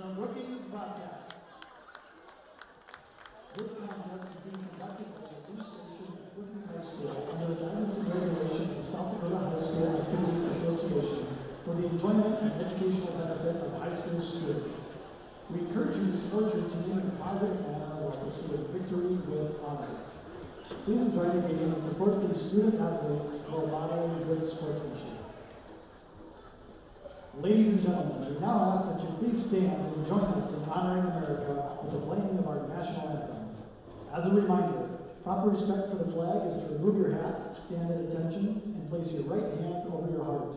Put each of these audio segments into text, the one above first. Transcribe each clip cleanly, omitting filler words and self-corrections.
the Brookings Bobcats. This contest is being conducted by the administration of Brookings High School under the guidance and regulation of the South Dakota High School Activities Association for the enjoyment and educational benefit of high school students. We encourage you to support your team in a positive manner while pursuing victory with honor. Please enjoy the game and support these student athletes while modeling good sportsmanship. Ladies and gentlemen, we now ask that you please stand and join us in honoring America with the playing of our national anthem. As a reminder, proper respect for the flag is to remove your hats, stand at attention, and place your right hand over your heart.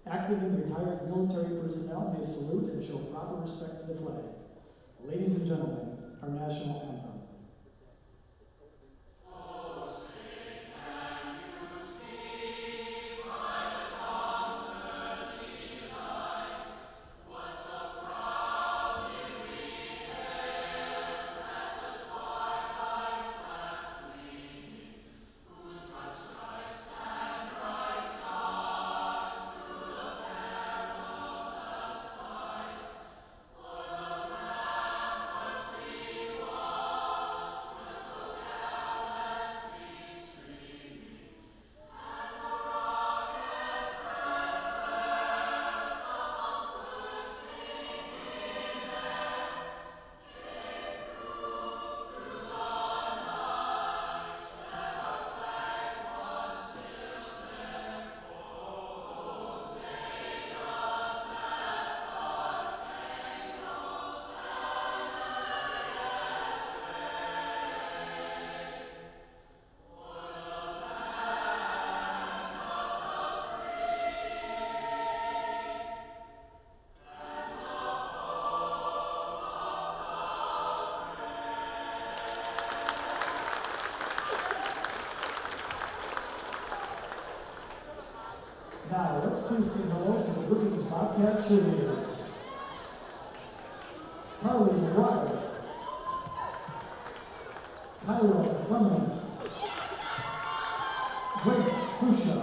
Active and retired military personnel may salute and show proper respect to the flag. Ladies and gentlemen, our national anthem. Now, let's please say hello to the Brookings Bobcat cheerleaders. Carly McGuire, Kyra Clemens, Grace Kusha,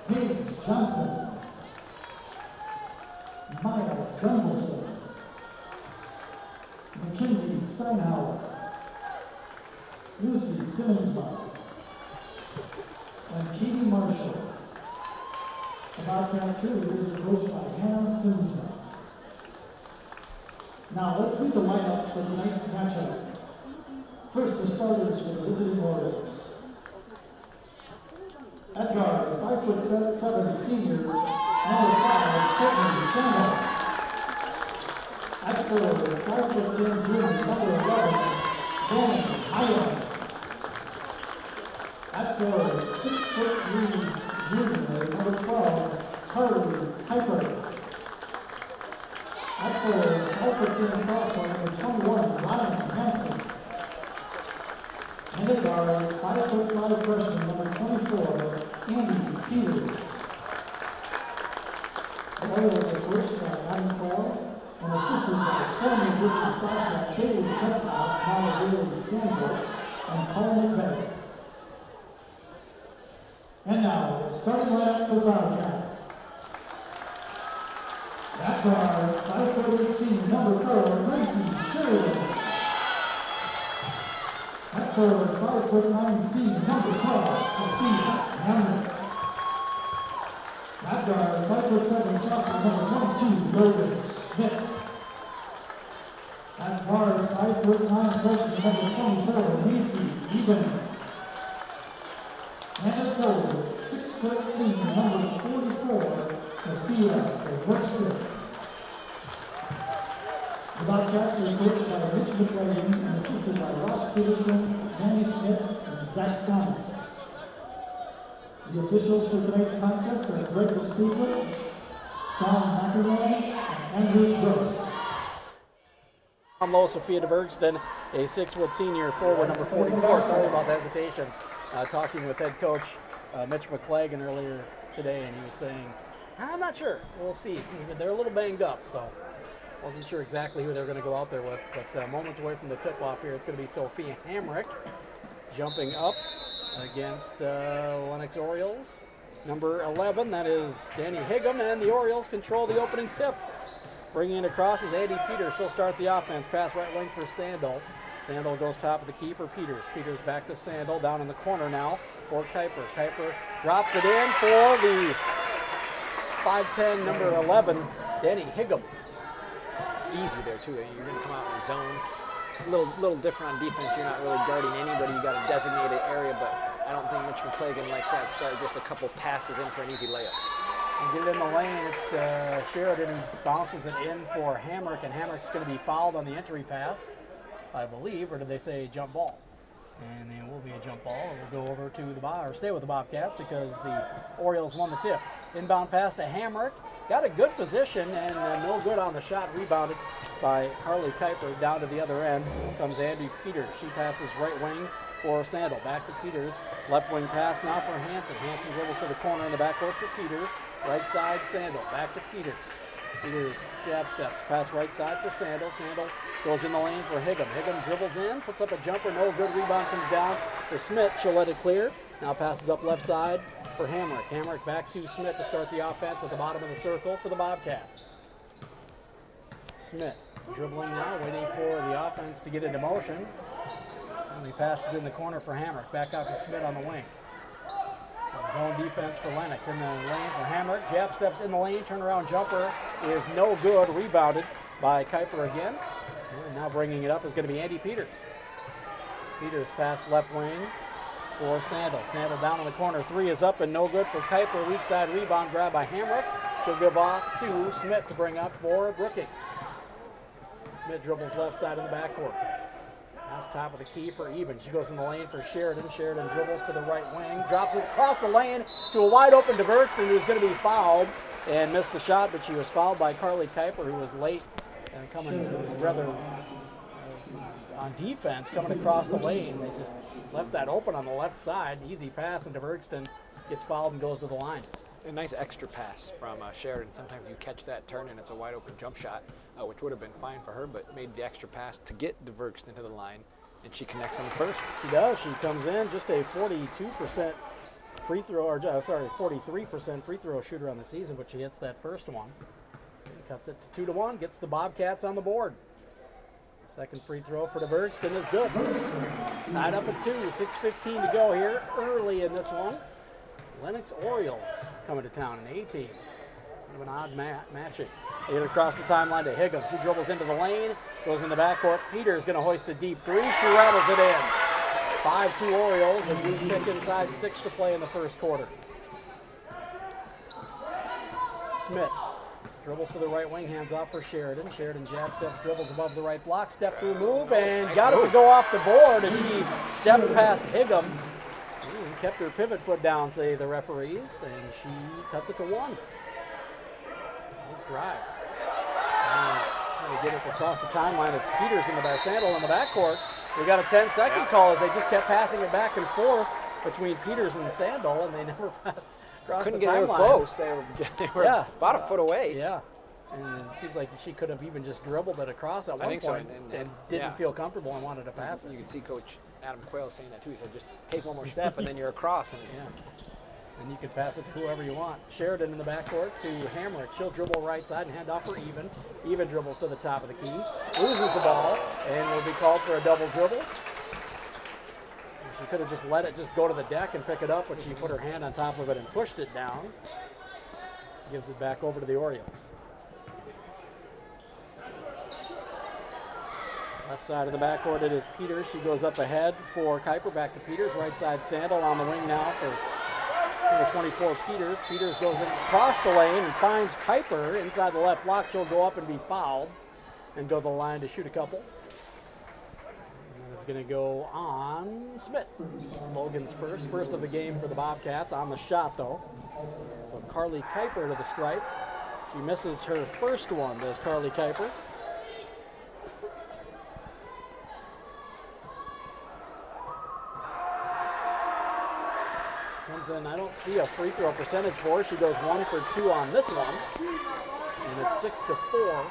Paige Johnson, Maya Gundelson, Mackenzie Steinhauer, Lucy Simmonsbach, and Katie Marshall. The Bobcat cheerleaders are coached by Hannah Simmonsbach. Now let's meet the lineups for tonight's matchup. First, the starters for the visiting Orioles. At guard, 5'7" senior, number 5, Courtney Sandel. At forward, 5'10" junior, number 11, Danny Hyland. At forward, 6'3" junior, number 12, Carly Piper. At forward, 5'10" sophomore, number 21, Ryan Hansen. And at guard, 5'5" freshman, number 24, Andy Peters. The Orioles are coached by Adam Cole and assisted by former Brookings Bobcat Bailey Tetzlaff, now Bailey Sandberg, and Paul McVeigh. And now, the starting lineup for the Bobcats. At guard, 5'8" senior, number 4, Gracie Sheridan. At forward, 5'9" senior, number 12, Sophia Hamrick. At guard, 5'7" sophomore, number 22, Logan Smith. At guard, 5'9" freshman, number 24, Macy Evening. And at forward, 6' senior, number 44, Sophia Workston. The Bobcats are coached by Mitch McLean and assisted by Ross Peterson, Manny Smith, and Zach Thomas. The officials for tonight's contest are Greg DeSpeakler, Tom McElroy, and Andrew Gross. On low, Sophia DeVergston, a 6' senior forward, number 44. Sorry about the hesitation. Talking with head coach Mitch McLagan earlier today, and he was saying, I'm not sure. We'll see. They're a little banged up, so wasn't sure exactly who they're going to go out there with. But moments away from the tip-off here, it's going to be Sophia Hamrick jumping up against Lennox Orioles. Number 11, that is Danny Higgum, and the Orioles control the opening tip. Bringing it across is Andy Peters. She'll start the offense. Pass right wing for Sandel. Sandel goes top of the key for Peters. Peters back to Sandel, down in the corner now for Kuiper. Kuiper drops it in for the 5'10", number 11, Danny Higgum. Easy there, too. You're going to come out in the zone. A little different on defense. You're not really guarding anybody. You got a designated area, but I don't think Mitch McClagan likes that start. Just a couple passes in for an easy layup. And get it in the lane. It's Sheridan who bounces it in for Hamrick, and Hamrick's going to be fouled on the entry pass, I believe, or did they say jump ball? And it will be a jump ball. It will go over to the or stay with the Bobcats because the Orioles won the tip. Inbound pass to Hamrick. Got a good position and no good on the shot. Rebounded by Carly Kuiper. Down to the other end comes Andy Peters. She passes right wing for Sandel. Back to Peters. Left wing pass now for Hanson. Hanson dribbles to the corner in the backcourt for Peters. Right side Sandel. Back to Peters. Peters jab steps. Pass right side for Sandel. Sandel goes in the lane for Higgum. Higgum dribbles in, puts up a jumper, no good. Rebound comes down for Smith. She'll let it clear. Now passes up left side for Hamrick. Hamrick back to Smith to start the offense at the bottom of the circle for the Bobcats. Smith dribbling now, waiting for the offense to get into motion. And he passes in the corner for Hamrick. Back out to Smith on the wing. Zone defense for Lennox in the lane for Hamrick. Jab steps in the lane, turnaround jumper is no good. Rebounded by Kuiper again. And now bringing it up is going to be Andy Peters. Peters pass left wing for Sandel. Sandel down in the corner. Three is up and no good for Kuiper. Weak side rebound grab by Hamrick. She'll give off to Smith to bring up for Brookings. Smith dribbles left side in the backcourt. Pass top of the key for Even. She goes in the lane for Sheridan. Sheridan dribbles to the right wing. Drops it across the lane to a wide open Diverkson, who's going to be fouled and missed the shot, but she was fouled by Carly Kuiper, who was late and coming rather on defense, coming across the lane. They just left that open on the left side. Easy pass, and Diverkson gets fouled and goes to the line. A nice extra pass from Sheridan. Sometimes you catch that turn and it's a wide open jump shot, which would have been fine for her, but made the extra pass to get Diverkson into the line, and she connects on the first. She does. She comes in just a 42% free throw, or 43% free throw shooter on the season, but she hits that first one. And cuts it to 2-1, gets the Bobcats on the board. Second free throw for Diverkson is good. Tied up at 2, 6:15 to go here early in this one. Lennox Orioles coming to town, an A-team. Kind of an odd matching. They get across the timeline to Higgum. She dribbles into the lane, goes in the backcourt. Peters going to hoist a deep three. She rattles it in. 5-2 Orioles as we tick inside 6 to play in the first quarter. Smith dribbles to the right wing, hands off for Sheridan. Sheridan jab steps, dribbles above the right block, step through move, and got it to go off the board as she stepped past Higgum. Kept her pivot foot down, say the referees, and she cuts it to 1. Nice drive. Trying to get it across the timeline as Peters in the back, Sandel in the backcourt. We got a 10-second call as they just kept passing it back and forth between Peters and Sandel, and they never passed across the timeline. Couldn't get close. They were about a foot away. Yeah. And it seems like she could have even just dribbled it across at one point and didn't feel comfortable and wanted to pass it. You can see Coach Adam Quayle saying that too. He said, just take one more step and then you're across. And and you can pass it to whoever you want. Sheridan in the backcourt to Hamrick. She'll dribble right side and hand off for Even. Even dribbles to the top of the key, loses the ball, and will be called for a double dribble. She could have just let it just go to the deck and pick it up, but she put her hand on top of it and pushed it down. Gives it back over to the Orioles. Left side of the backcourt, it is Peters. She goes up ahead for Kuiper. Back to Peters. Right side, Sandel on the wing now for number 24, Peters. Peters goes in across the lane and finds Kuiper inside the left block. She'll go up and be fouled and go to the line to shoot a couple. And that is going to go on Smith. Logan's first of the game for the Bobcats on the shot, though. So Carly Kuiper to the stripe. She misses her first one, does Carly Kuiper. And I don't see a free throw percentage for her. She goes 1 for 2 on this one. And it's 6-4.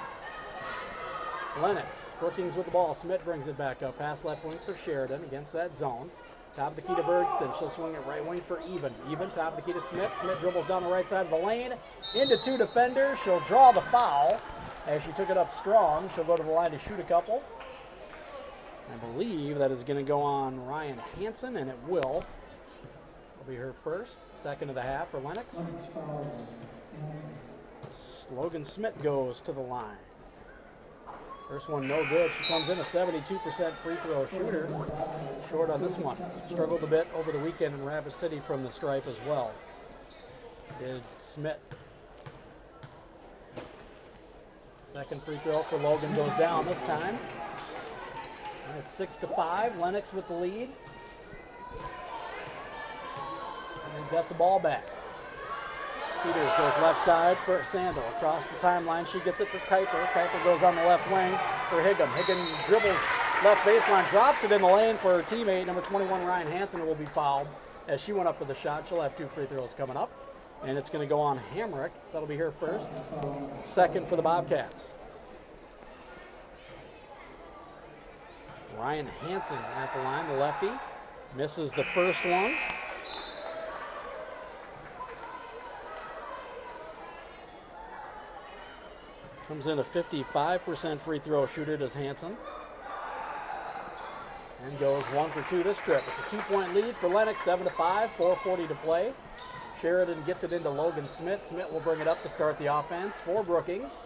Lennox. Brookings with the ball. Smith brings it back up. Pass left wing for Sheridan against that zone. Top of the key to Bergston. She'll swing it right wing for Even. Even top of the key to Smith. Smith dribbles down the right side of the lane. Into 2 defenders. She'll draw the foul. as she took it up strong. She'll go to the line to shoot a couple. I believe that is going to go on Ryan Hansen, and it will. It'll be her first, second of the half for Lennox. Logan Smith goes to the line. First one no good. She comes in a 72% free throw shooter. Short on this one. Struggled a bit over the weekend in Rapid City from the stripe as well. Did Smith. Second free throw for Logan goes down this time. And it's 6-5. Lennox with the lead. And they've got the ball back. Peters goes left side for Sandel. Across the timeline, she gets it for Kuiper. Kuiper goes on the left wing for Higgum. Higgum dribbles left baseline, drops it in the lane for her teammate, number 21, Ryan Hansen, who will be fouled as she went up for the shot. She'll have 2 free throws coming up. And it's going to go on Hamrick. That'll be her first. Second for the Bobcats. Ryan Hansen at the line, the lefty. Misses the first one. Comes in a 55% free throw shooter, does Hansen. And goes 1 for 2 this trip. It's a 2-point lead for Lennox, 7-5, 4:40 to play. Sheridan gets it into Logan Smith. Smith will bring it up to start the offense for Brookings.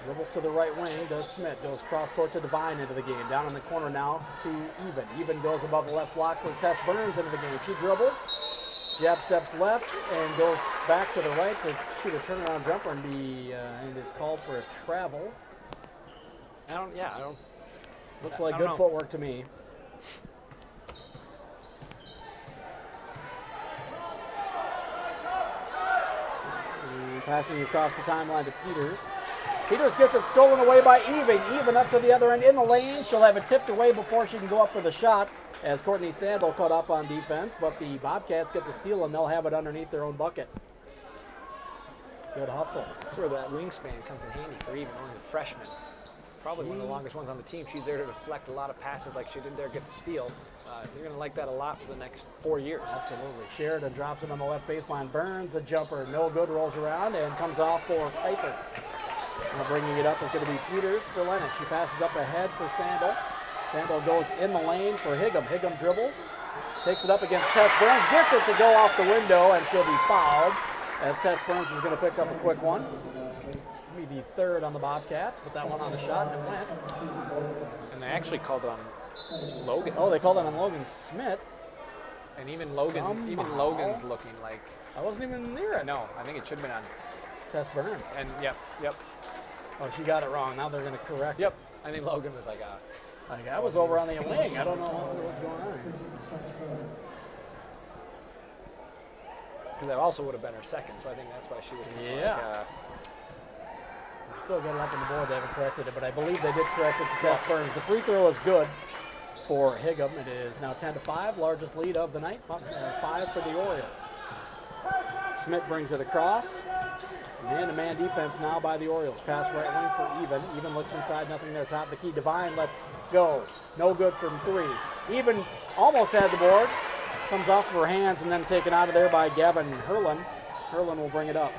Dribbles to the right wing, does Smith. Goes cross court to Devine into the game. Down in the corner now to Even. Even goes above the left block for Tess Burns into the game. She dribbles. Jab steps left and goes back to the right to shoot a turnaround jumper and is called for a travel. I don't. Looked like good footwork to me. And passing across the timeline to Peters. Peters gets it stolen away by Even. Even up to the other end in the lane. She'll have it tipped away before she can go up for the shot, as Courtney Sandel caught up on defense, but the Bobcats get the steal and they'll have it underneath their own bucket. Good hustle. That's where that wingspan comes in handy for Even, only a freshman. Probably one of the longest ones on the team. She's there to deflect a lot of passes like she did there, get the steal. You're going to like that a lot for the next 4 years. Absolutely. Sheridan drops it on the left baseline. Burns a jumper, no good, rolls around and comes off for Kuiper. Now bringing it up is going to be Peters for Lennox. She passes up ahead for Sandel. Sandel goes in the lane for Higgum. Higgum dribbles, takes it up against Tess Burns, gets it to go off the window, and she'll be fouled as Tess Burns is going to pick up a quick one. Be the third on the Bobcats, but that one on the shot and it went. And they actually called it on Logan. Oh, they called it on Logan Smith. And even Logan's looking like... I wasn't even near it. No, I think it should have been on Tess Burns. And yep. Oh, she got it wrong. Now they're going to correct it. I think Logan was like, I was over on the wing. I don't know what's going on here. Because that also would have been her second, so I think that's why she was. Yeah. Still got it up on the board. They haven't corrected it, but I believe they did correct it to Tess Burns. The free throw is good for Higgum. It is now 10-5, largest lead of the night. 5 for the Orioles. Smith brings it across. Man-to-man defense now by the Orioles. Pass right wing for Even. Even looks inside, nothing there. Top of the key, Devine lets go. No good from 3. Even almost had the board. Comes off of her hands and then taken out of there by Gavin Herlin. Herlin will bring it up.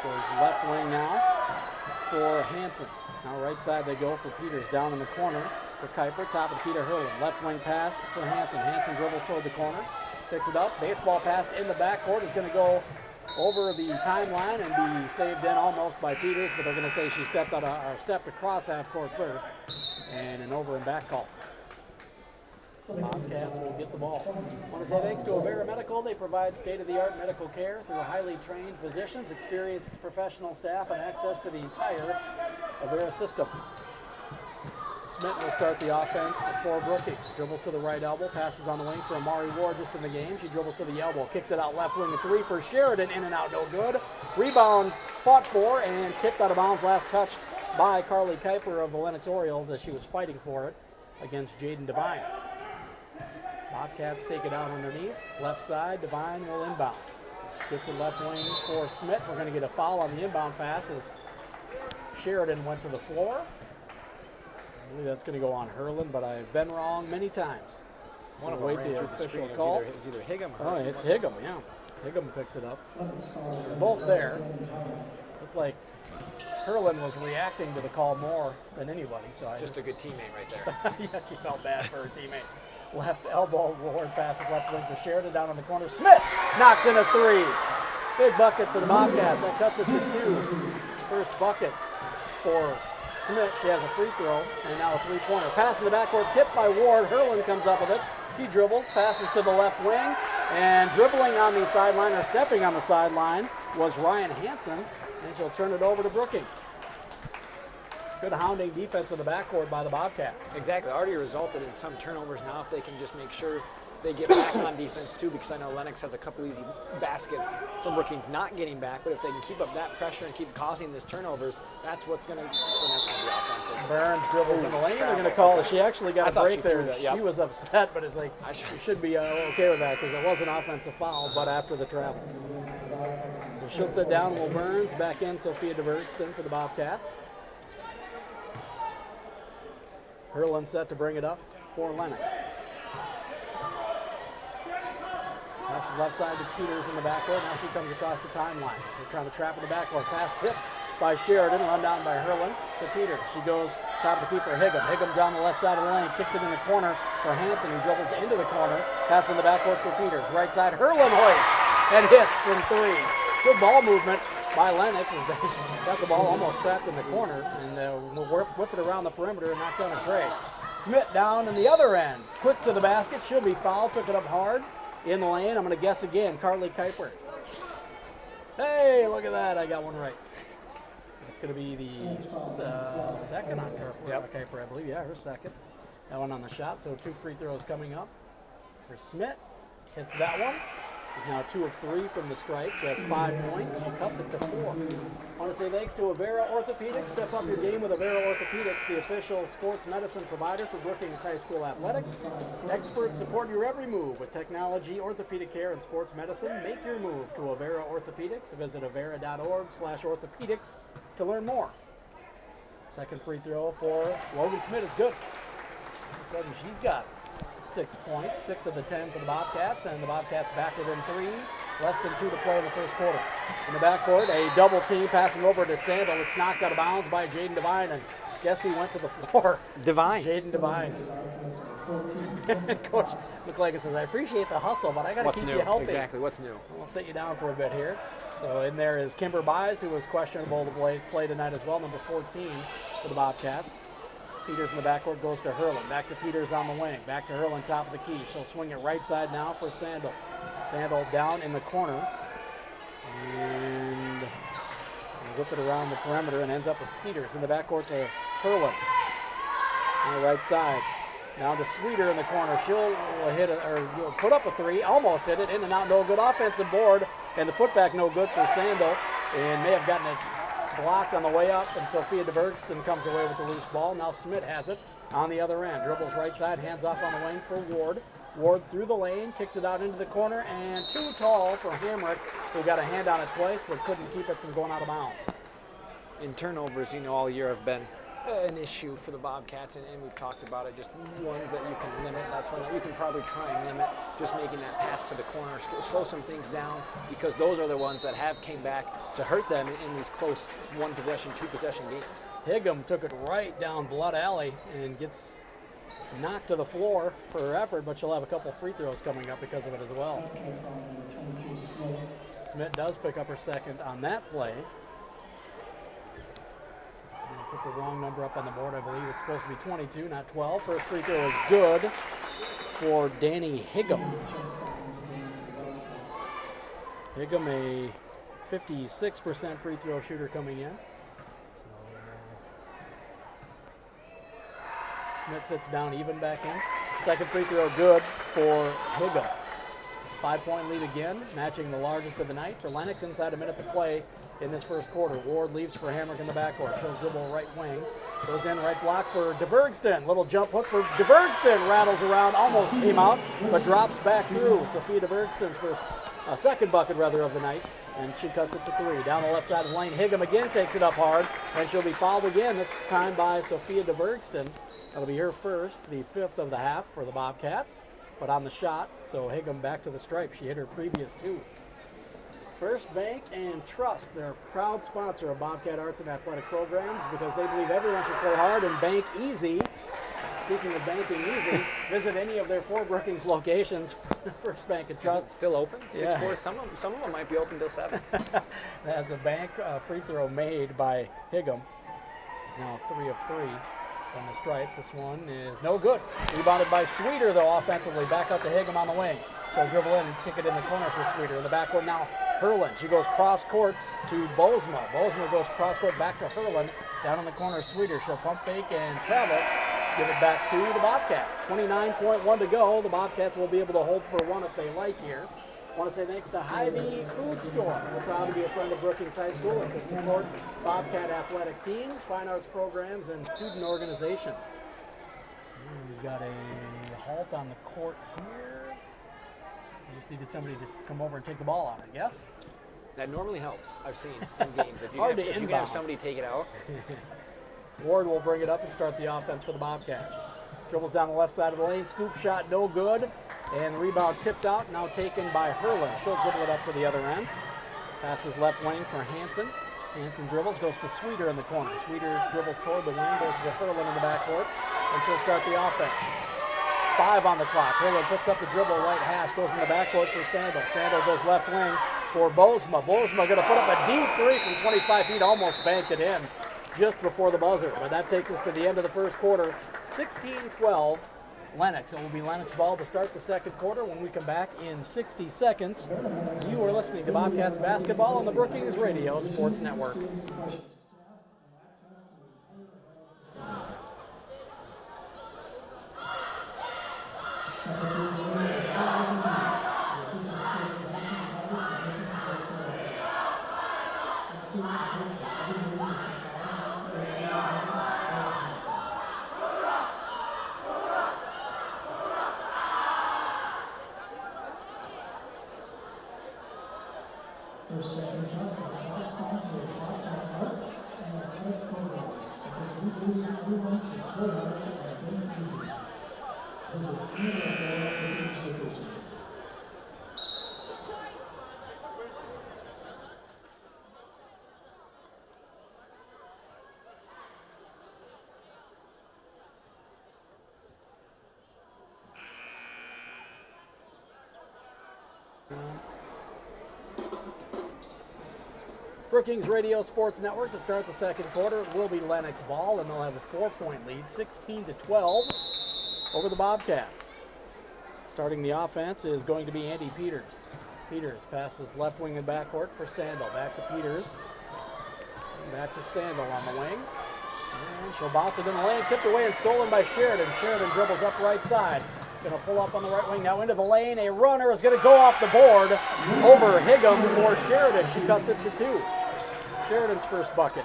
Goes left wing now for Hansen. Now right side they go for Peters. Down in the corner for Kuiper. Top of the key to Herlin. Left wing pass for Hansen. Hansen dribbles toward the corner. Picks it up. Baseball pass in the backcourt is going to go over the timeline and be saved in almost by Peters, but they're going to say she stepped across half court first, and an over and back call. Bobcats will get the ball. I want to say thanks to Avera Medical. They provide state-of-the-art medical care through highly trained physicians, experienced professional staff, and access to the entire Avera system. Smith will start the offense for Brookings. Dribbles to the right elbow, passes on the wing for Amari Ward just in the game. She dribbles to the elbow, kicks it out left wing, a 3 for Sheridan, in and out, no good. Rebound fought for and tipped out of bounds, last touched by Carly Kuiper of the Lennox Orioles as she was fighting for it against Jaden Devine. Bobcats take it out underneath, left side, Devine will inbound. Gets it left wing for Smith. We're going to get a foul on the inbound pass as Sheridan went to the floor. I believe that's going to go on Herlin, but I've been wrong many times. One of wait them the ran through the official screen. call. It was either Higgum or Oh, it's Higgum, yeah. Higgum picks it up. Lennox foul. They're both there. Looked like Hurlin was reacting to the call more than anybody. So I Just a good teammate right there. yeah, she felt bad for her teammate. Left elbow, Ward passes left wing for Sheridan down in the corner. Smith knocks in a 3. Big bucket for the Bobcats. That cuts it to 2. First bucket for Smith. She has a free throw and now a 3-pointer. Pass in the backcourt, tipped by Ward. Hurlin comes up with it. She dribbles, passes to the left wing, and dribbling on the sideline, or stepping on the sideline, was Ryan Hansen, and she'll turn it over to Brookings. Good hounding defense in the backcourt by the Bobcats. Exactly. Already resulted in some turnovers. Now if they can just make sure they get back on defense too, because I know Lennox has a couple easy baskets from Brookings not getting back, but if they can keep up that pressure and keep causing these turnovers, that's what's going to be offensive. Burns dribbles in the lane. They're going to call it. She actually got a break there. That, yep. She was upset, but it's like, you should be okay with that because it was an offensive foul, but after the travel. So she'll sit down, Will Burns. Back in Sophia DeVergston for the Bobcats. Hurlin set to bring it up for Lennox. Passes left side to Peters in the backcourt. Now she comes across the timeline as they're trying to trap in the backcourt. Pass tip by Sheridan, run down by Hurlin to Peters. She goes top of the key for Higgum. Higgum down the left side of the lane, kicks it in the corner for Hansen, who dribbles into the corner. Pass in the backcourt for Peters. Right side, Hurlin hoists and hits from 3. Good ball movement by Lennox as they got the ball almost trapped in the corner and will whip it around the perimeter and knock down a trade. Smith down in the other end. Quick to the basket. She'll be fouled. Took it up hard in the lane. I'm going to guess again. Carly Kuiper. Hey, look at that. I got one right. That's going to be the second on Kuiper, I believe. Yeah, her second. That one on the shot. So 2 free throws coming up for Smith. Hits that one. She's now 2 of 3 from the stripe. She has 5 points. She cuts it to 4. I want to say thanks to Avera Orthopedics. Step up your game with Avera Orthopedics, the official sports medicine provider for Brookings High School athletics. Experts support your every move with technology, orthopedic care, and sports medicine. Make your move to Avera Orthopedics. Visit avera.org/orthopedics to learn more. Second free throw for Logan Smith is good. All of a sudden, she's got 6 points, 6 of the 10 for the Bobcats, and the Bobcats back within 3. Less than 2 to play in the first quarter. In the backcourt, a double team passing over to Sandal. It's knocked out of bounds by Jaden Devine, and guess who went to the floor? Devine. Jaden Devine. Coach McCleggan says, I appreciate the hustle, but I got to keep you healthy. Exactly, what's new? We'll sit you down for a bit here. So in there is Kimber Byes, who was questionable to play tonight as well, number 14 for the Bobcats. Peters in the backcourt goes to Hurlin. Back to Peters on the wing. Back to Hurlin, top of the key. She'll swing it right side now for Sandal. Sandal down in the corner. And whip it around the perimeter and ends up with Peters in the backcourt to Hurlin. On the right side. Down to Sweeter in the corner. She'll hit or put up a 3. Almost hit it. In and out. No good. Offensive board. And the putback no good for Sandal. And may have gotten it blocked on the way up, and Sophia DeVergston comes away with the loose ball. Now Smith has it on the other end. Dribbles right side, hands off on the wing for Ward. Ward through the lane, kicks it out into the corner, and too tall for Hamrick, who got a hand on it twice, but couldn't keep it from going out of bounds. In turnovers, all year have been an issue for the Bobcats, and we've talked about it, just ones that you can limit. That's one that you can probably try and limit, just making that pass to the corner, slow some things down, because those are the ones that have came back to hurt them in these close 1-possession, 2-possession games. Higgum took it right down Blood Alley and gets knocked to the floor for her effort, but she'll have a couple free throws coming up because of it as well. Smith does pick up her second on that play. Put the wrong number up on the board. I believe it's supposed to be 22, not 12. First free throw is good for Danny Higgum. Higgum, a 56% free throw shooter coming in. Smith sits down even back in. Second free throw good for Higgum. 5-point lead again, matching the largest of the night for Lennox. Inside a minute to play in this first quarter. Ward leaves for Hamrick in the backcourt. She'll dribble right wing. Goes in, right block for DeVergston. Little jump hook for DeVergston. Rattles around, almost came out, but drops back through. Sophia DeVergston's second bucket of the night, and she cuts it to 3. Down the left side of the lane, Higgum again takes it up hard, and she'll be fouled again, this time by Sophia DeVergston. That'll be her first, the 5th of the half for the Bobcats, but on the shot, so Higgum back to the stripe. She hit her previous 2 First Bank and Trust, they're a proud sponsor of Bobcat Arts and Athletic Programs because they believe everyone should play hard and bank easy. Speaking of banking easy, visit any of their 4 Brookings locations. First Bank and Trust. Still open? Yeah. 6-4. Some of them might be open till 7. That's a bank free throw made by Higgum. He's now 3 of 3 from the stripe. This one is no good. Rebounded by Sweeter, though, offensively. Back out to Higgum on the wing. She'll dribble in and kick it in the corner for Sweeter. In the backcourt now, Herlin. She goes cross-court to Bozma. Bozma goes cross-court back to Herlin. Down in the corner, Sweeter. She'll pump fake and travel. Give it back to the Bobcats. 29.1 to go. The Bobcats will be able to hold for one if they like here. I want to say thanks to Hy-Vee Food Store. We're proud to be a friend of Brookings High School and to support Bobcat athletic teams, fine arts programs, and student organizations. And we've got a halt on the court here. We just needed somebody to come over and take the ball out, I guess. That normally helps, I've seen in games. If you Hard can to have, inbound. somebody take it out. Ward will bring it up and start the offense for the Bobcats. Dribbles down the left side of the lane, scoop shot, no good. And the rebound tipped out, now taken by Herlin. She'll dribble it up to the other end. Passes left wing for Hansen. Hansen dribbles, goes to Sweeter in the corner. Sweeter dribbles toward the wing, goes to Herlin in the backcourt, and she'll start the offense. 5 on the clock. Herlin picks up the dribble, right hash, goes in the backcourt for Sandel. Sandel goes left wing for Bozma. Bozma going to put up a deep 3 from 25 feet, almost banked it in just before the buzzer. But that takes us to the end of the first quarter. 16-12, Lennox. It will be Lennox ball to start the second quarter. When we come back in 60 seconds, you are listening to Bobcats basketball on the Brookings Radio Sports Network. First Bank and Trust is a proud sponsor of Bobcat Arts and Athletic Programs because we believe everyone should play hard and win easy. Visit any of our Brookings locations. Brookings Radio Sports Network to start the second quarter. It will be Lennox ball, and they'll have a 4-point lead, 16-12 over the Bobcats. Starting the offense is going to be Andy Peters. Peters passes left wing and backcourt for Sandel. Back to Peters. Back to Sandel on the wing. And she'll bounce it in the lane, tipped away and stolen by Sheridan. Sheridan dribbles up right side. Going to pull up on the right wing, now into the lane. A runner is going to go off the board over Higgum for Sheridan. She cuts it to 2. Sheridan's first bucket.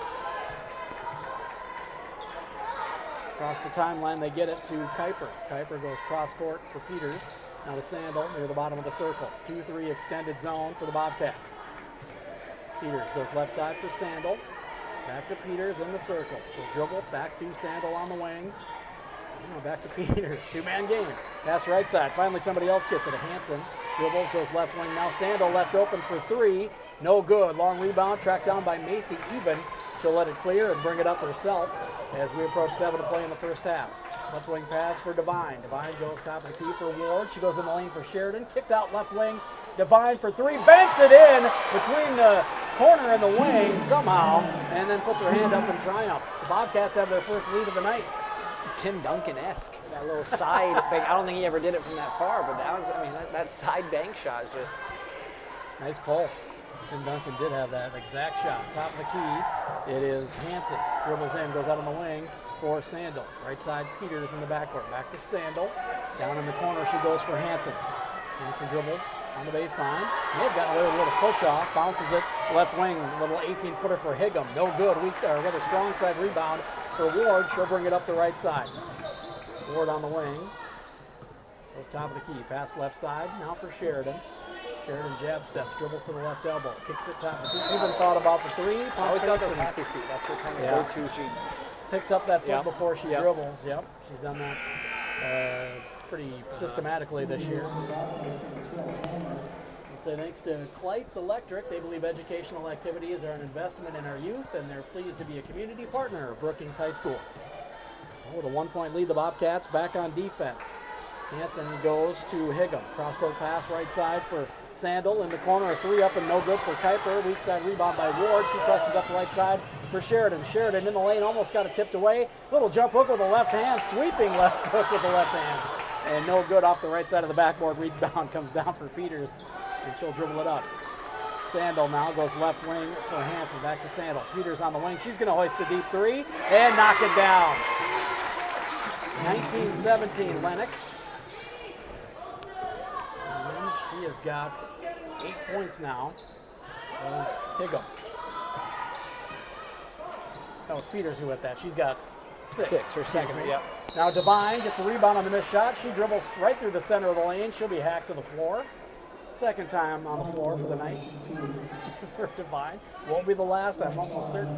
Across the timeline, they get it to Kuiper. Kuiper goes cross-court for Peters. Now to Sandel near the bottom of the circle. 2-3 extended zone for the Bobcats. Peters goes left side for Sandel. Back to Peters in the circle. She'll dribble back to Sandel on the wing. Back to Peters. 2-man game. Pass right side. Finally somebody else gets it. Hansen dribbles, goes left wing. Now Sandel left open for 3. No good. Long rebound tracked down by Macy Even. She'll let it clear and bring it up herself as we approach 7 to play in the first half. Left wing pass for Devine. Devine goes top of the key for Ward. She goes in the lane for Sheridan. Kicked out left wing. Devine for 3. Banks it in between the corner and the wing somehow, and then puts her hand up in triumph. The Bobcats have their first lead of the night. Tim Duncan-esque, that little side bank. I don't think he ever did it from that far, but that was, that side bank shot is just nice pull. Tim Duncan did have that exact shot. Top of the key, it is Hansen. Dribbles in, goes out on the wing for Sandel. Right side, Peters in the backcourt. Back to Sandel. Down in the corner, she goes for Hansen. Hansen dribbles on the baseline. May have gotten away with a little push-off. Bounces it left wing, a little 18-footer for Higgum. No good. Rather strong side rebound for Ward. She'll bring it up the right side. Ward on the wing. Goes top of the key. Pass left side. Now for Sheridan. Sheridan jab steps, dribbles to the left elbow. Kicks it top of the key. Even thought about the 3. I always got those happy feet. That's her kind of go-to. She picks up that foot before she dribbles. Yep, she's done that pretty systematically this year. Say thanks to Kleitz Electric. They believe educational activities are an investment in our youth, and they're pleased to be a community partner of Brookings High School. So with a 1-point lead, the Bobcats back on defense. Hansen goes to Higgum. Cross-court pass right side for Sandel. In the corner, a three up and no good for Kuiper. Weak side rebound by Ward. She presses up right side for Sheridan. Sheridan in the lane, almost got it tipped away. Little jump hook with the left hand. Sweeping left hook with the left hand. And no good off the right side of the backboard. Rebound comes down for Peters, and she'll dribble it up. Sandel now goes left wing for Hansen. Back to Sandel. Peters on the wing. She's going to hoist a deep three and knock it down. 19-17 Lennox. And she has got 8 points now. That was Higgum. That was Peters who hit that. She's got six. Her second, yep. Now Devine gets the rebound on the missed shot. She dribbles right through the center of the lane. She'll be hacked to the floor. Second time on the floor for the night for Devine. Won't be the last, I'm almost certain.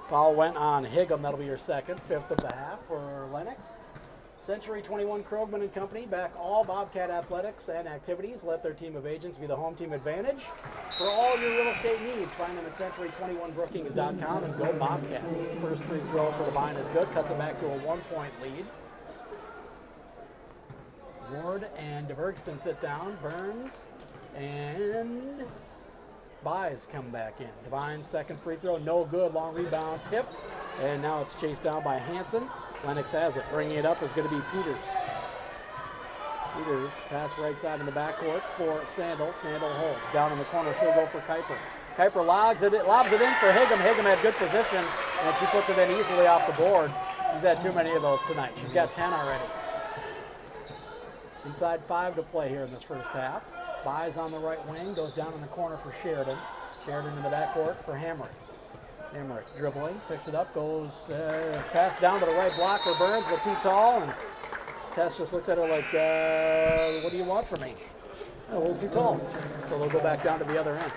Foul went on Higgum. That'll be your second, fifth of the half for Lennox. Century 21 Krogman and Company back all Bobcat athletics and activities. Let their team of agents be the home team advantage. For all your real estate needs, find them at century21brookings.com and go Bobcats. First free throw for Devine is good. Cuts it back to a 1-point lead. Ward and DeVergston sit down. Burns and Buys come back in. Devine's second free throw, no good. Long rebound, tipped. And now it's chased down by Hansen. Lennox has it. Bringing it up is going to be Peters. Peters pass right side in the backcourt for Sandel. Sandel holds. Down in the corner, she'll go for Kuiper. Kuiper lobs it in for Higgum. Higgum had good position, and she puts it in easily off the board. She's had too many of those tonight. She's got 10 already. Inside 5 to play here in this first half. Buys on the right wing, goes down in the corner for Sheridan. Sheridan in the backcourt for Hamrick. Hamrick dribbling, picks it up, goes pass down to the right block for Burns, but too tall, and Tess just looks at her like, what do you want from me? A little too tall. So they'll go back down to the other end.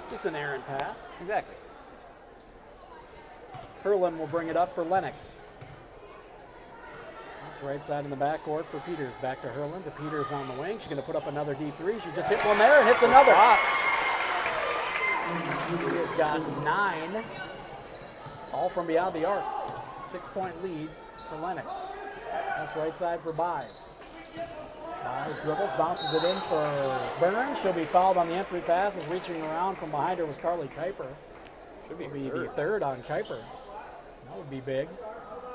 Just an errant pass. Exactly. Herlin will bring it up for Lennox. That's right side in the backcourt for Peters. Back to Herlin, to Peters on the wing. She's going to put up another deep three. She just hit one there and hits another. She has got 9, all from beyond the arc. 6-point lead for Lennox. That's right side for Buys. Buys dribbles, bounces it in for Burns. She'll be fouled on the entry pass. As reaching around from behind her was Carly Kuiper. Should be the third on Kuiper. That would be big.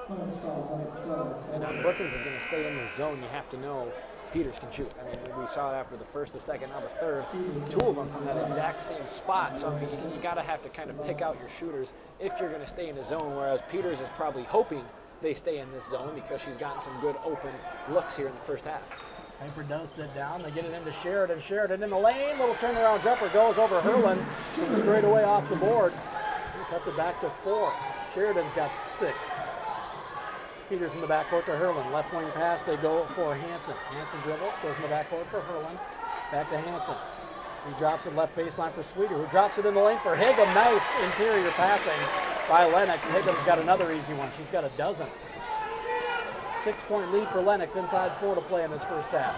And Brookings is going to stay in the zone. You have to know Peters can shoot. I mean, we saw it after the first, the second, now the third. 2 of them from that exact same spot. So I mean, you got to have to kind of pick out your shooters if you're going to stay in the zone. Whereas Peters is probably hoping they stay in this zone because she's gotten some good open looks here in the first half. Kuiper does sit down. They get it into Sheridan. Sheridan in the lane. Little turnaround jumper goes over Herlin. Straight away off the board. He cuts it back to 4. Sheridan's got 6. Peters in the backcourt to Herlin. Left wing pass, they go for Hansen. Hansen dribbles, goes in the backcourt for Herlin. Back to Hansen. She drops it left baseline for Sweeter, who drops it in the lane for Higgum. Nice interior passing by Lennox. Higgum's got another easy one. She's got a dozen. 6-point lead for Lennox, inside 4 to play in this first half.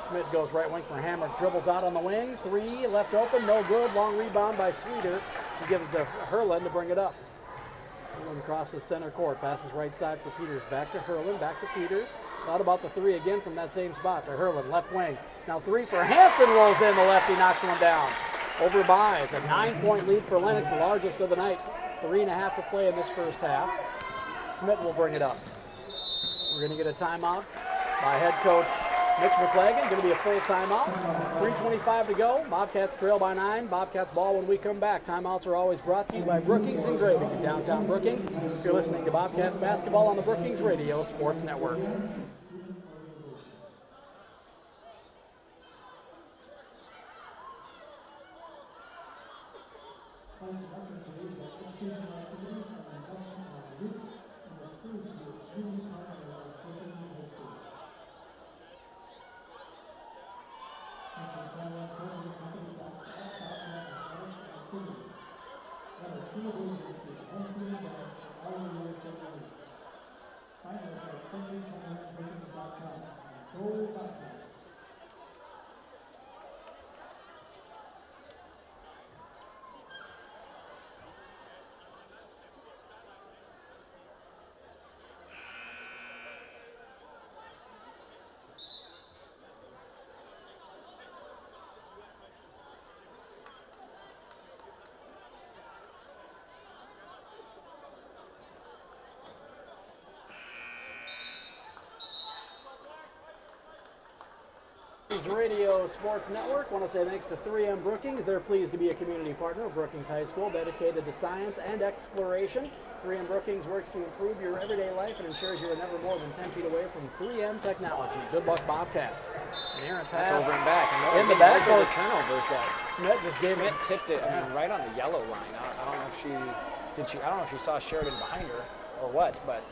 Smith goes right wing for Hammer, dribbles out on the wing. 3 left open, no good. Long rebound by Sweeter. She gives to Herlin to bring it up. Herlin crosses center court, passes right side for Peters. Back to Herlin, back to Peters. Thought about the 3 again from that same spot to Herlin, left wing. Now 3 for Hansen, rolls in, the lefty knocks one down. Over Buys, a 9-point lead for Lennox, the largest of the night. 3.5 to play in this first half. Smith will bring it up. We're going to get a timeout by head coach Mitch McClagan. Going to be a full timeout. 3:25 to go. Bobcats trail by 9. Bobcats ball when we come back. Timeouts are always brought to you by Brookings Engraving in downtown Brookings. You're listening to Bobcats basketball on the Brookings Radio Sports Network. Find us at century21brookings.com. Go Bobcats. Radio Sports Network. Want to say thanks to 3M Brookings. They're pleased to be a community partner of Brookings High School, dedicated to science and exploration. 3M Brookings works to improve your everyday life and ensures you are never more than 10 feet away from 3M technology. Good luck, Bobcats. An errant pass. That's over and back. And in the back. The turnovers that Smith just gave Smith tipped it right on the yellow line. I don't know if she I don't know if she saw Sheridan behind her or what, but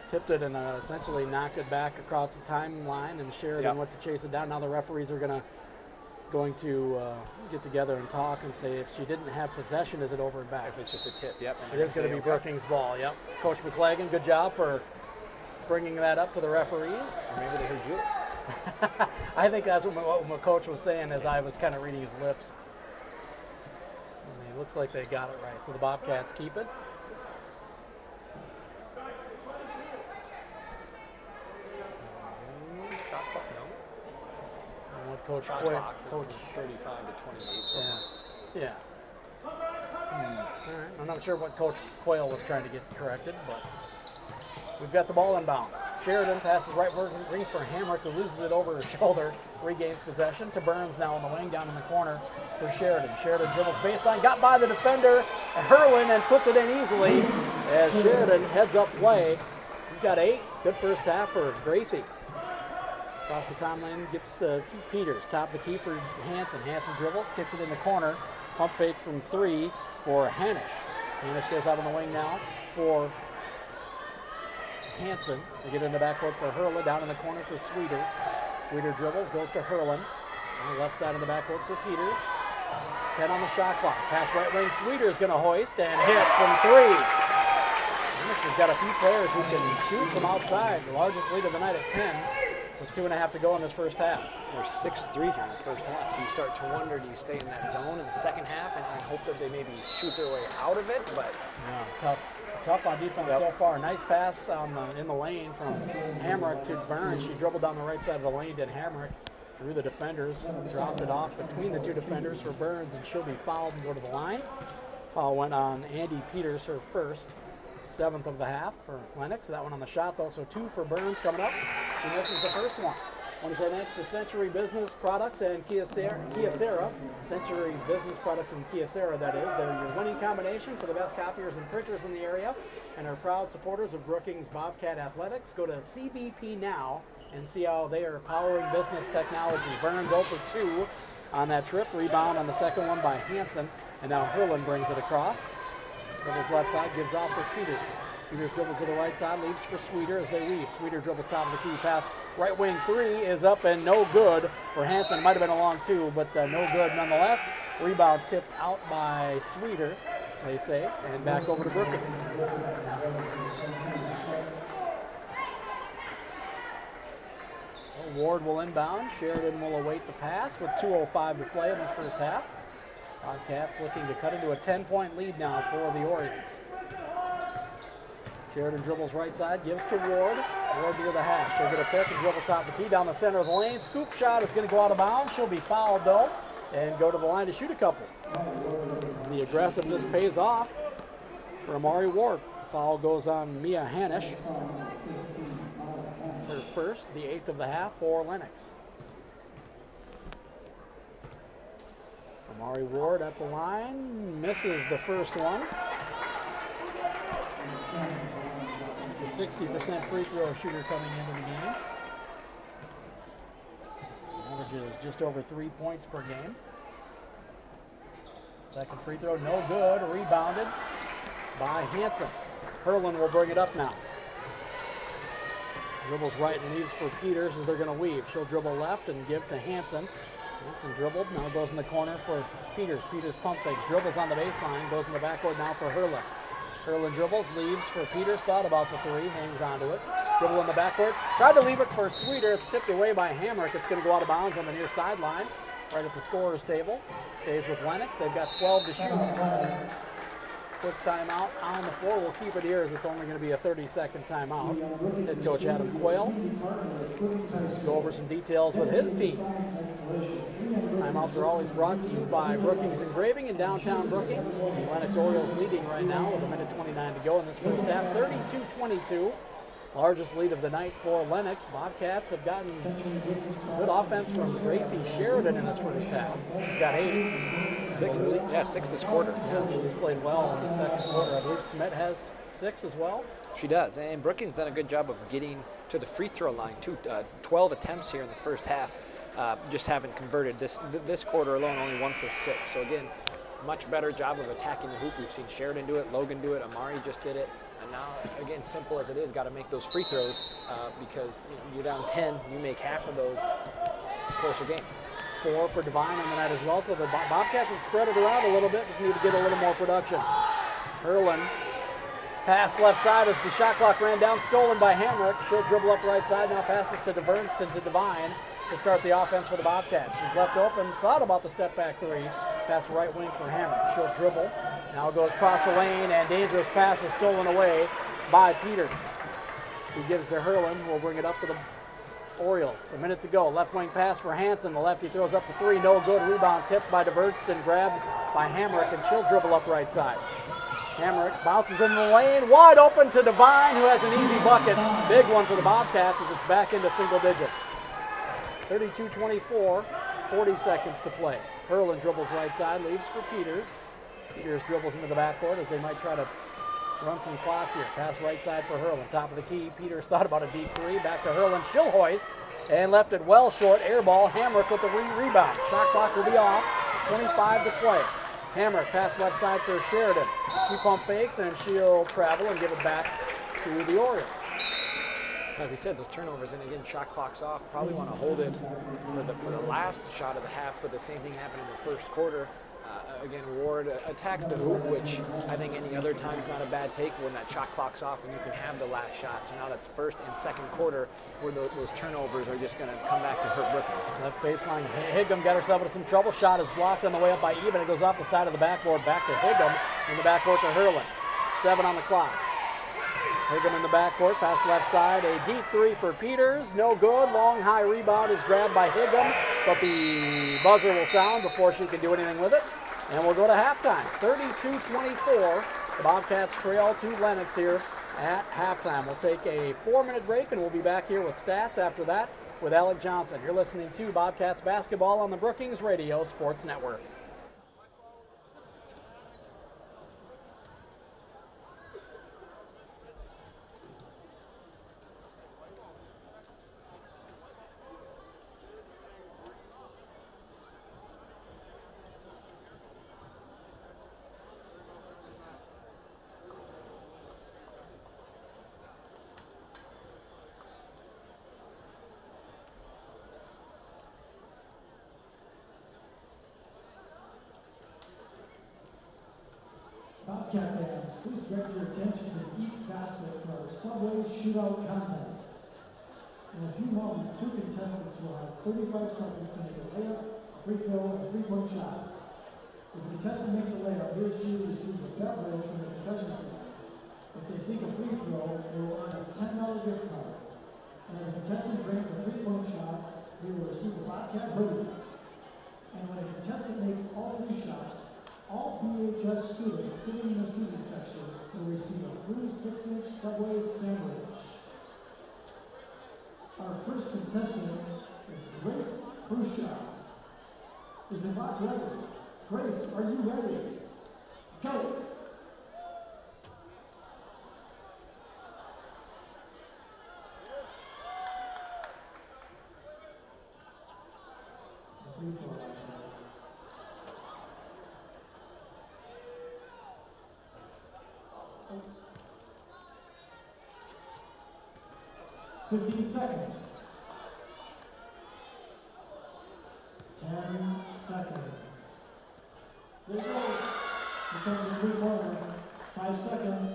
tipped it and essentially knocked it back across the timeline, and Sheridan went to chase it down. Now the referees are going to get together and talk and say if she didn't have possession, is it over and back? If it's just a tip, yep. It is going to be Brookings ball, yep. Coach McClagan, good job for bringing that up to the referees. Or maybe they heard you. I think that's what my coach was saying as I was kind of reading his lips. And it looks like they got it right. So the Bobcats keep it. Shot clock, no. And what Coach Shot Quayle, clock, Coach 35 to 28. Yeah. All right. I'm not sure what Coach Quayle was trying to get corrected, but we've got the ball in bounds. Sheridan passes right wing for Hamrick, who loses it over his shoulder, regains possession to Burns now on the wing down in the corner for Sheridan. Sheridan dribbles baseline, got by the defender, Hurlin, and puts it in easily as Sheridan heads up play. He's got 8. Good first half for Gracie. Across the timeline gets Peters, top of the key for Hansen. Hansen dribbles, kicks it in the corner. Pump fake from 3 for Hanisch. Hanisch goes out on the wing now for Hansen. They get in the backcourt for Hurlin, down in the corner for Sweeter. Sweeter dribbles, goes to Hurlin. On the left side in the backcourt for Peters. 10 on the shot clock. Pass right wing, Sweeter's going to hoist and hit from 3. Lennox has got a few players who can shoot from outside. The largest lead of the night at 10. With 2.5 to go in this first half. There's 6-3 here in the first half, so you start to wonder, do you stay in that zone in the second half and hope that they maybe shoot their way out of it? But yeah, tough on defense so far. Nice pass in the lane from Hamrick to Burns. She dribbled down the right side of the lane, did Hamrick, drew the defenders, dropped it off between the two defenders for Burns, and she'll be fouled and go to the line. Foul went on Andy Peters, her first. 7th of the half for Lennox. That one on the shot, though, so 2 for Burns coming up. She misses the first one. Want to say next to Century Business Products and Kyocera. Century Business Products and Kyocera, that is. They're your winning combination for the best copiers and printers in the area and are proud supporters of Brookings Bobcat Athletics. Go to CBP now and see how they are powering business technology. Burns 0 for 2 on that trip. Rebound on the second one by Hansen, and now Hurlin brings it across. Dribbles left side, gives off for Peters. Peters dribbles to the right side, leaves for Sweeter as they weave. Sweeter dribbles top of the key, pass right wing 3 is up and no good for Hansen. Might have been a long 2, but no good nonetheless. Rebound tipped out by Sweeter, they say, and back over to Brookings. So Ward will inbound. Sheridan will await the pass with 2:05 to play in this first half. Bobcats looking to cut into a 10-point lead now for the Orioles. Sheridan dribbles right side, gives to Ward. Ward near the hash. She'll get a pick and dribble top of the key down the center of the lane. Scoop shot is going to go out of bounds. She'll be fouled, though, and go to the line to shoot a couple. The aggressiveness pays off for Amari Ward. Foul goes on Mia Hanisch. It's her first, the 8th of the half for Lennox. Amari Ward at the line, misses the first one. She's a 60% free throw shooter coming into the game. Averages just over 3 points per game. Second free throw, no good. Rebounded by Hansen. Hurlin will bring it up now. Dribbles right and leaves for Peters as they're going to weave. She'll dribble left and give to Hansen. Hansen dribbled, now goes in the corner for Peters. Peters pump fakes, dribbles on the baseline, goes in the backcourt now for Hurlin. Hurlin dribbles, leaves for Peters, thought about the 3, hangs onto it. Dribble in the backcourt. Tried to leave it for Sweeter. It's tipped away by Hamrick. It's going to go out of bounds on the near sideline, right at the scorer's table. Stays with Lennox. They've got 12 to shoot. Quick timeout on the floor. We'll keep it here as it's only going to be a 30-second timeout. Head coach Adam Quayle goes over some details with his team. Timeouts are always brought to you by Brookings Engraving in downtown Brookings. The Lennox Orioles leading right now with 1:29 to go in this first half, 32-22. Largest lead of the night for Lennox. Bobcats have gotten good offense from Gracie Sheridan in this first half. She's got 8. Six this quarter. Yeah, she's played well in the second quarter. I believe Smith has 6 as well. She does, and Brookings done a good job of getting to the free throw line too. 12 attempts here in the first half, just haven't converted. This quarter alone, only 1 for 6. So again, much better job of attacking the hoop. We've seen Sheridan do it, Logan do it, Amari just did it. And now, again, simple as it is, got to make those free throws because you're down 10, you make half of those, it's a closer game. 4 for Devine on the night as well, so the Bobcats have spread it around a little bit, just need to get a little more production. Hurlin, pass left side as the shot clock ran down, stolen by Hamrick. She'll dribble up right side, now passes to DeVernston to Devine to start the offense for the Bobcats. She's left open, thought about the step back 3, pass right wing for Hamrick. She'll dribble. Now goes across the lane, and dangerous pass is stolen away by Peters. She gives to Hurlin, who will bring it up for the Orioles. A minute to go. Left wing pass for Hansen. The lefty throws up the 3. No good. Rebound tipped by DeVernston, grabbed by Hamrick, and she'll dribble up right side. Hamrick bounces in the lane, wide open to Devine, who has an easy bucket. Big one for the Bobcats as it's back into single digits. 32-24, 40 seconds to play. Hurlin dribbles right side, leaves for Peters. Peters dribbles into the backcourt as they might try to run some clock here. Pass right side for Hurlin. Top of the key. Peters thought about a deep 3. Back to Hurlin. She'll hoist and left it well short. Air ball. Hamrick with the rebound. Shot clock will be off. 25 to play. Hamrick pass left side for Sheridan. She pump fakes and she'll travel and give it back to the Orioles. Like we said, those turnovers, and again, shot clock's off. Probably want to hold it for the last shot of the half, but the same thing happened in the first quarter. Again, Ward attacks the hoop, which I think any other time is not a bad take when that shot clock's off and you can have the last shot. So now that's first and second quarter where those turnovers are just going to come back to hurt Brookings. Left baseline, Higgum got herself into some trouble. Shot is blocked on the way up by Eben. It goes off the side of the backboard back to Higgum. In the backcourt to Hurlin. 7 on the clock. Higgum in the backcourt, pass left side. A deep 3 for Peters. No good. Long high rebound is grabbed by Higgum, but the buzzer will sound before she can do anything with it. And we'll go to halftime. 32-24. The Bobcats trail to Lennox here at halftime. We'll take a 4-minute break, and we'll be back here with stats after that with Alec Johnson. You're listening to Bobcats basketball on the Brookings Radio Sports Network. Bobcat fans, please direct your attention to the east basket for our Subway Shootout Contest. In a few moments, 2 contestants will have 35 seconds to make a layup, a free throw, and a 3-point shot. If a contestant makes a layup, he or she receives a beverage from the concession stand. If they seek a free throw, they will earn a $10 gift card. And if a contestant drinks a 3-point shot, they will receive a Bobcat hoodie. And when a contestant makes all 3 shots, all BHS students sitting in the student section will receive a free 6-inch Subway sandwich. Our first contestant is Grace Khrushchev. Is the clock ready? Grace, are you ready? Go! Free throw line, guys. 15 seconds. 10 seconds. There you go. Here comes the 3-pointer. 5 seconds.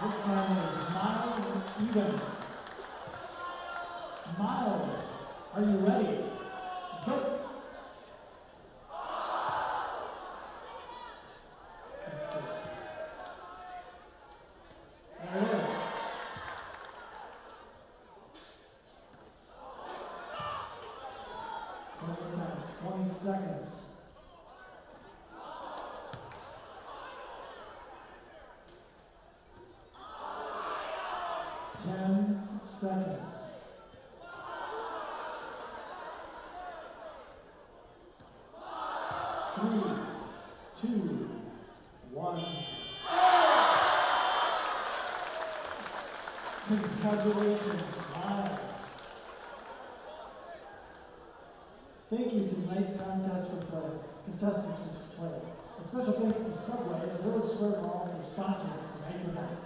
This time is Miles Even. Miles, are you ready? Go! There it is. One more time, 20 seconds. 10 seconds. 3, 2, 1. Congratulations, Miles. Thank you to tonight's contest for play, contestants for play. A special thanks to Subway and Village Square Mall for sponsoring tonight's event.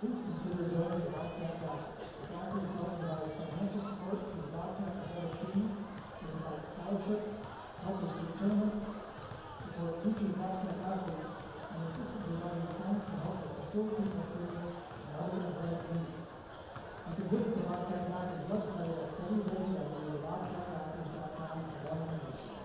Please consider joining the Bobcat Backers. The Backers help provide financial support to the Bobcat athletic teams. They provide scholarships, help us do tournaments, support future Bobcat athletes, and assist in providing funds to help with facility upgrades and other athletic needs. You can visit the Bobcat Backers website at www.bobcatbackers.com for more information.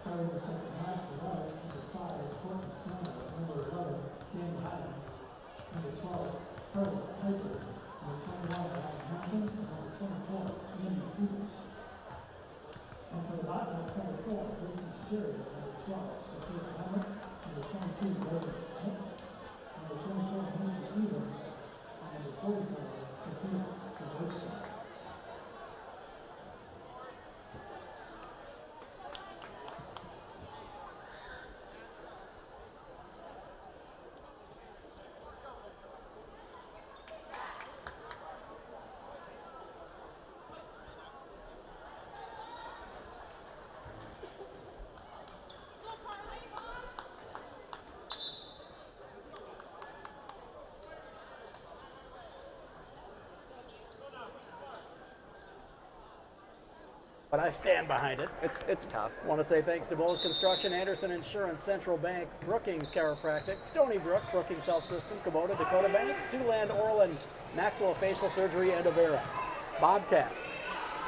Starting the second half for Lennox, number 5, Courtney Sandler, number 11, Dan Hyden, number 12, Harvey Piper, number 21, Adam Hansen, and number 24, Andy Peters. And for the Bobcats, number 4, Gracie Sherry, number 12, Sophia Hammer, number 22, Logan Smith, number 24, Missy Eden, and number 44, Sophia Kabocha. But I stand behind it. It's tough. Want to say thanks to Bose Construction, Anderson Insurance, Central Bank, Brookings Chiropractic, Stony Brook, Brookings Health System, Kubota, Dakota Bank, Siouxland Oral and Maxillofacial Surgery, and Avera. Bobcats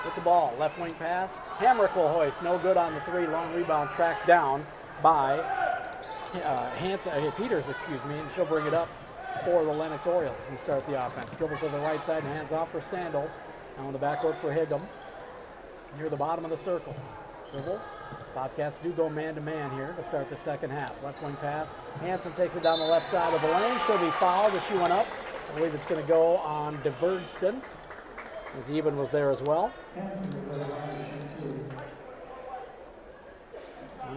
with the ball, left wing pass. Hamrick will hoist, no good on the 3. Long rebound tracked down by Peters, and she'll bring it up for the Lennox Orioles and start the offense. Dribbles to the right side and hands off for Sandel. Now in the backcourt for Higgum. Near the bottom of the circle. Dribbles. Bobcats do go man-to-man here to start the second half. Left wing pass. Hansen takes it down the left side of the lane. She'll be fouled as she went up. I believe it's going to go on DeVergston, as Even was there as well. And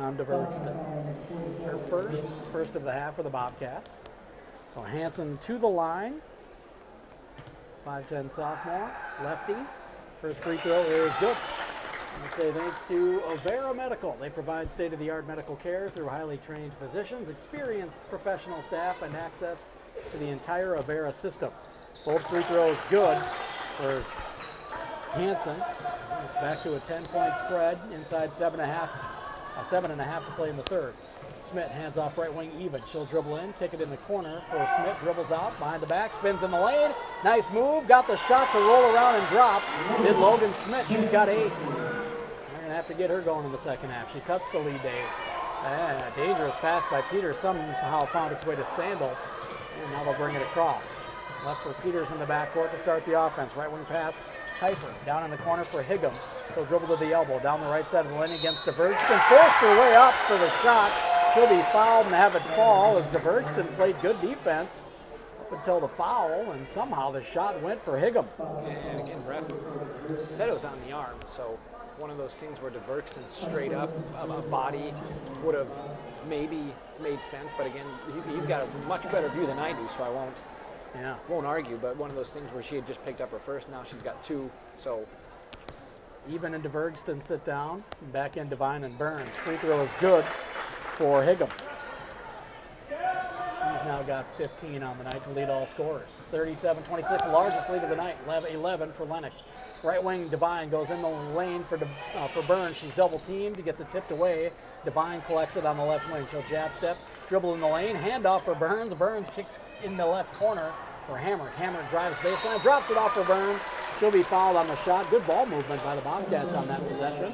on DeVergston. Her first of the half for the Bobcats. So Hansen to the line. 5'10" sophomore. Lefty. First free throw is good. I say thanks to Avera Medical. They provide state-of-the-art medical care through highly trained physicians, experienced professional staff, and access to the entire Avera system. Both free throws good for Hansen. It's back to a 10-point spread inside 7.5 to play in the third. Smith hands off right wing Even. She'll dribble in, kick it in the corner for Smith. Dribbles out, behind the back, spins in the lane. Nice move, got the shot to roll around and drop. Did Logan Smith, she's got 8. They're gonna have to get her going in the second half. She cuts the lead to 8. Dangerous pass by Peters, somehow found its way to Sandel. And now they'll bring it across. Left for Peters in the backcourt to start the offense. Right wing pass, Kuiper down in the corner for Higgum. She'll dribble to the elbow, down the right side of the lane against DeVergston. Forced her way up for the shot. She'll be fouled and have it fall as DeVergston played good defense up until the foul, and somehow the shot went for Higgum. And again, ref said it was on the arm, so one of those things where DeVergston straight up a body would have maybe made sense, but again, he's got a much better view than I do, so I won't argue, but one of those things where she had just picked up her first, now she's got 2, so. Even and DeVergston sit down, back in Devine and Burns. Free throw is good for Higgum. She's now got 15 on the night to lead all scorers. 37-26, largest lead of the night, 11 for Lennox. Right wing Devine goes in the lane for Burns. She's double teamed, gets it tipped away. Devine collects it on the left wing. She'll jab step, dribble in the lane, handoff for Burns. Burns kicks in the left corner for Hamrick. Hamrick drives baseline, drops it off for Burns. She'll be fouled on the shot. Good ball movement by the Bobcats on that possession.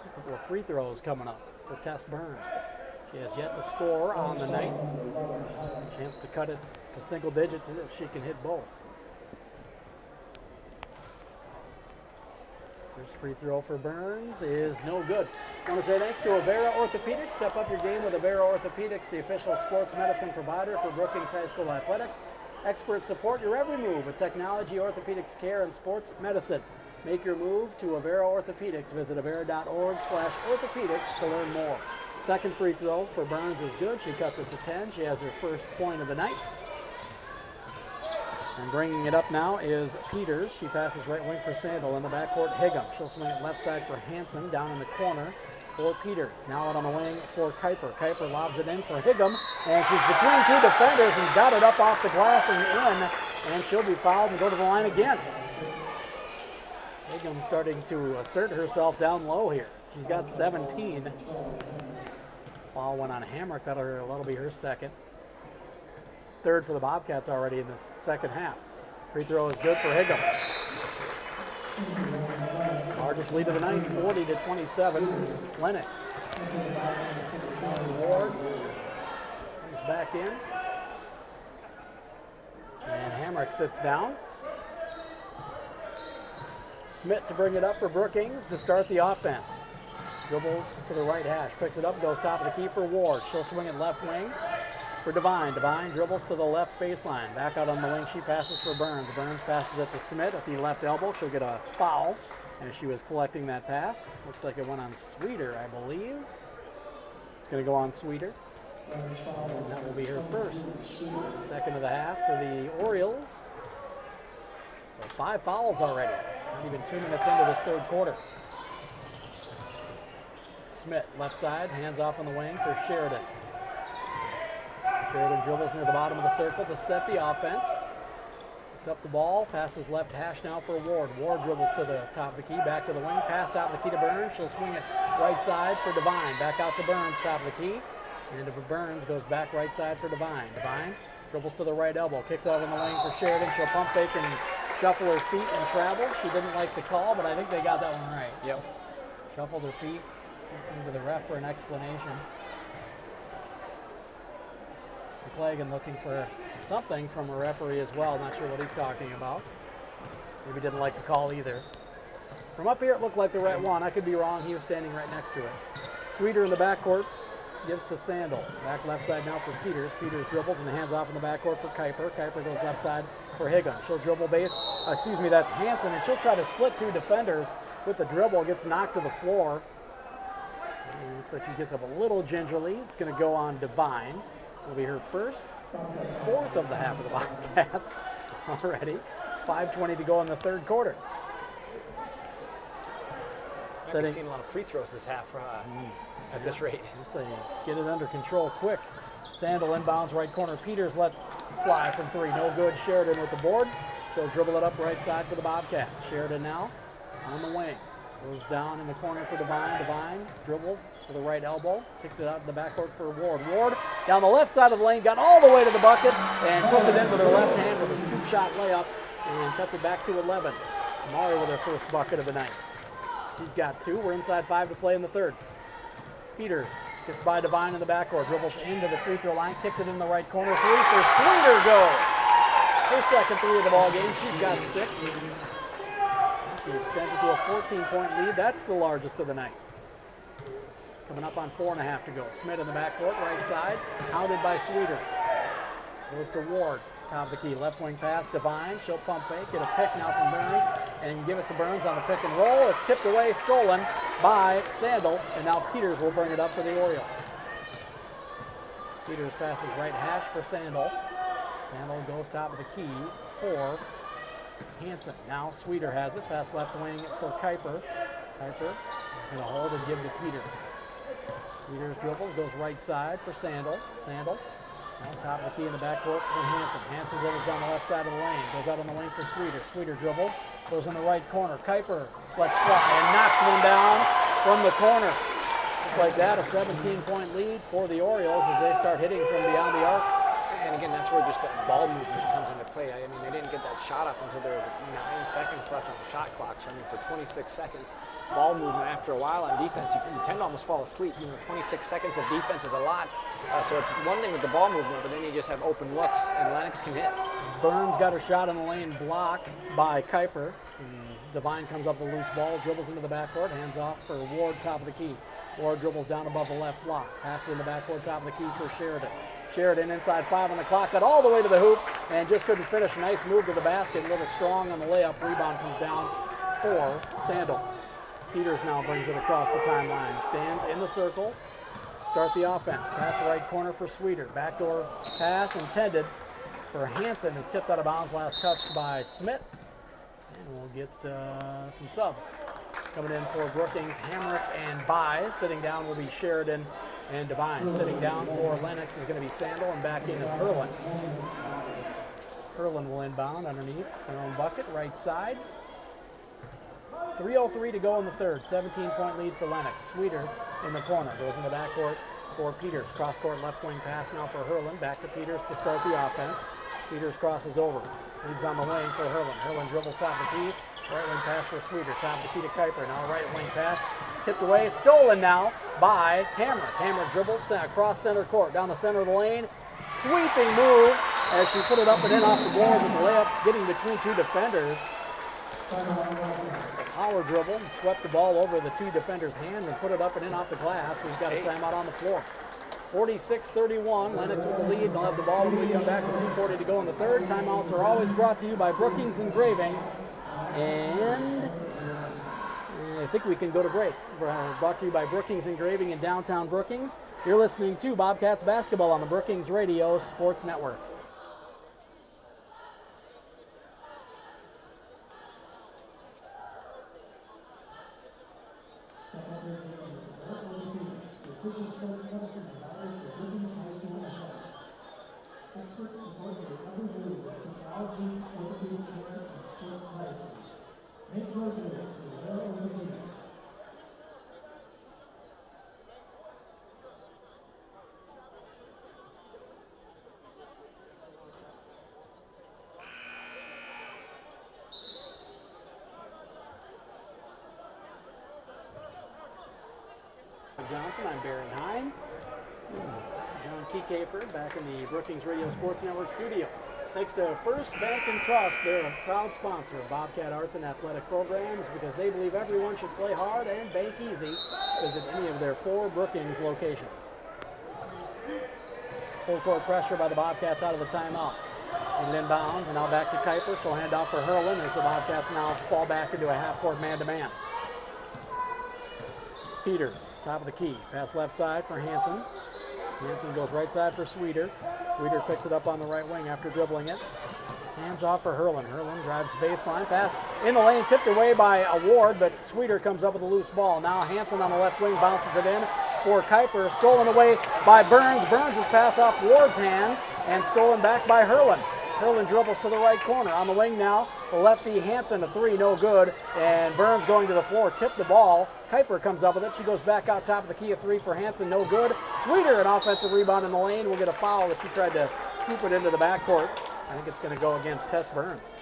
A couple of free throws coming up for Tess Burns. She has yet to score on the night. Chance to cut it to single digits if she can hit both. First free throw for Burns is no good. I want to say thanks to Avera Orthopedics. Step up your game with Avera Orthopedics, the official sports medicine provider for Brookings High School Athletics. Experts support your every move with technology, orthopedics care, and sports medicine. Make your move to Avera Orthopedics. Visit avera.org/orthopedics to learn more. Second free throw for Burns is good. She cuts it to 10. She has her first point of the night. And bringing it up now is Peters. She passes right wing for Sandel in the backcourt. Higgum. She'll swing it left side for Hansen down in the corner for Peters. Now out on the wing for Kuiper. Kuiper lobs it in for Higgum. And she's between two defenders and got it up off the glass and in. And she'll be fouled and go to the line again. Higgum starting to assert herself down low here. She's got 17. Foul went on Hamrick. That'll be her second. Third for the Bobcats already in this second half. Free throw is good for Higgum. Largest lead of the night, 40-27. Lennox. Ward comes back in. And Hamrick sits down. Smith to bring it up for Brookings to start the offense. Dribbles to the right hash, picks it up, goes top of the key for Ward. She'll swing it left wing for Devine. Devine dribbles to the left baseline. Back out on the wing, she passes for Burns. Burns passes it to Smith at the left elbow. She'll get a foul as she was collecting that pass. Looks like it went on Sweeter, I believe. It's going to go on Sweeter. And that will be her first. Second of the half for the Orioles. So 5 fouls already. Not even 2 minutes into this third quarter. Smith, left side, hands off on the wing for Sheridan. Sheridan dribbles near the bottom of the circle to set the offense. Picks up the ball, passes left hash now for Ward. Ward dribbles to the top of the key, back to the wing, passed out the key to Burns. She'll swing it right side for Devine. Back out to Burns, top of the key. And for Burns, goes back right side for Devine. Devine dribbles to the right elbow, kicks out on the wing for Sheridan. She'll pump fake and shuffle her feet and travel. She didn't like the call, but I think they got that one right. Yep. Shuffled her feet. Looking to the ref for an explanation. McClagan looking for something from a referee as well. Not sure what he's talking about. Maybe didn't like the call either. From up here, it looked like the right one. I could be wrong. He was standing right next to it. Sweeter in the backcourt gives to Sandel. Back left side now for Peters. Peters dribbles and hands off in the backcourt for Kuiper. Kuiper goes left side for Higgum. She'll dribble base. That's Hansen, and she'll try to split 2 defenders with the dribble. Gets knocked to the floor. And looks like she gets up a little gingerly. It's going to go on Devine. It'll be her fourth of the half of the Bobcats already. 5:20 to go in the third quarter. I've seen a lot of free throws this half at this rate. Yes, they get it under control quick. Sandel inbounds right corner. Peters lets fly from 3. No good. Sheridan with the board. She'll dribble it up right side for the Bobcats. Sheridan now on the wing. Goes down in the corner for Devine. Devine dribbles to the right elbow. Kicks it out in the backcourt for Ward. Ward down the left side of the lane. Got all the way to the bucket and puts it in with her left hand with a scoop shot layup and cuts it back to 11. Mari with her first bucket of the night. He's got 2. We're inside 5 to play in the third. Peters gets by Devine in the backcourt. Dribbles into the free throw line. Kicks it in the right corner. 3 for Sweeter goes. Her second 3 of the ball game. She's got 6. She extends it to a 14-point lead. That's the largest of the night. Coming up on 4.5 to go. Smith in the backcourt, right side. Hounded by Sweeter. Goes to Ward. Top of the key. Left wing pass. Devine. She'll pump fake. Get a pick now from Burns. And give it to Burns on the pick and roll. It's tipped away. Stolen by Sandel. And now Peters will bring it up for the Orioles. Peters passes right hash for Sandel. Sandel goes top of the key for Hansen. Now Sweeter has it. Pass left wing for Kuiper. Kuiper is going to hold and give to Peters. Peters dribbles, goes right side for Sandel. Sandel now top of the key in the backcourt for Hansen. Hansen dribbles down the left side of the lane. Goes out on the wing for Sweeter. Sweeter dribbles, goes in the right corner. Kuiper lets fly and knocks one down from the corner. Just like that, a 17-point lead for the Orioles as they start hitting from beyond the arc. And again, that's where just that ball movement comes into play. I mean, they didn't get that shot up until there was 9 seconds left on the shot clock. So I mean, for 26 seconds, ball movement after a while on defense, you tend to almost fall asleep. 26 seconds of defense is a lot. So it's one thing with the ball movement, but then you just have open looks, and Lennox can hit. Burns got a shot in the lane blocked by Kuiper. Devine comes up with a loose ball, dribbles into the backcourt, hands off for Ward, top of the key. Ward dribbles down above the left block, passes in the backcourt, top of the key for Sheridan. Sheridan inside 5 on the clock, got all the way to the hoop and just couldn't finish. Nice move to the basket, a little strong on the layup. Rebound comes down for Sandel. Peters now brings it across the timeline, stands in the circle, start the offense. Pass right corner for Sweeter. Backdoor pass intended for Hansen is tipped out of bounds, last touched by Smith. And we'll get some subs. Coming in for Brookings, Hamrick and Buys. Sitting down will be Sheridan and Devine. Sitting down for Lennox is going to be Sandel, and back in is Hurlin. Hurlin will inbound underneath their own bucket, right side. 3:03 to go in the third. 17-point lead for Lennox. Sweeter in the corner. Goes in the backcourt for Peters. Cross-court left wing pass now for Hurlin. Back to Peters to start the offense. Peters crosses over. Leaves on the wing for Hurlin. Hurlin dribbles top of the key. Right wing pass for Sweeter. Top of the key to Kuiper. Now right wing pass. Tipped away. Stolen now by Hamrick. Hamrick dribbles across center court. Down the center of the lane. Sweeping move as she put it up and in off the board with the layup getting between 2 defenders. Power dribble and swept the ball over the 2 defenders' hands and put it up and in off the glass. We've got a timeout on the floor. 46-31, Lennox with the lead. They'll have the ball when we come back with 2:40 to go in the third. Timeouts are always brought to you by Brookings Engraving. And I think we can go to break. Brought to you by Brookings Engraving in downtown Brookings. You're listening to Bobcats basketball on the Brookings Radio Sports Network. Sports medicine provided for Brookings High School athletics. Experts support your every move in technology, orthopedic care, and sports medicine. Make your move to Rare Orthopedics. Johnson, I'm Barry Hine. John Kekafer back in the Brookings Radio Sports Network studio. Thanks to First Bank and Trust, they're a proud sponsor of Bobcat Arts and Athletic Programs because they believe everyone should play hard and bank easy. Visit any of their 4 Brookings locations. Full court pressure by the Bobcats out of the timeout. And inbounds, and now back to Kuiper. She'll hand off for Hurlin as the Bobcats now fall back into a half-court man-to-man. Peters, top of the key. Pass left side for Hansen. Hansen goes right side for Sweeter. Sweeter picks it up on the right wing after dribbling it. Hands off for Hurlin. Hurlin drives baseline. Pass in the lane, tipped away by Ward, but Sweeter comes up with a loose ball. Now Hansen on the left wing bounces it in for Kuiper. Stolen away by Burns. Burns' pass off Ward's hands and stolen back by Hurlin. Hurlin dribbles to the right corner. On the wing now, the lefty Hansen, a 3, no good. And Burns going to the floor, tipped the ball. Kuiper comes up with it. She goes back out top of the key, a 3 for Hansen, no good. Sweeter, an offensive rebound in the lane, will get a foul as she tried to scoop it into the backcourt. I think it's going to go against Tess Burns.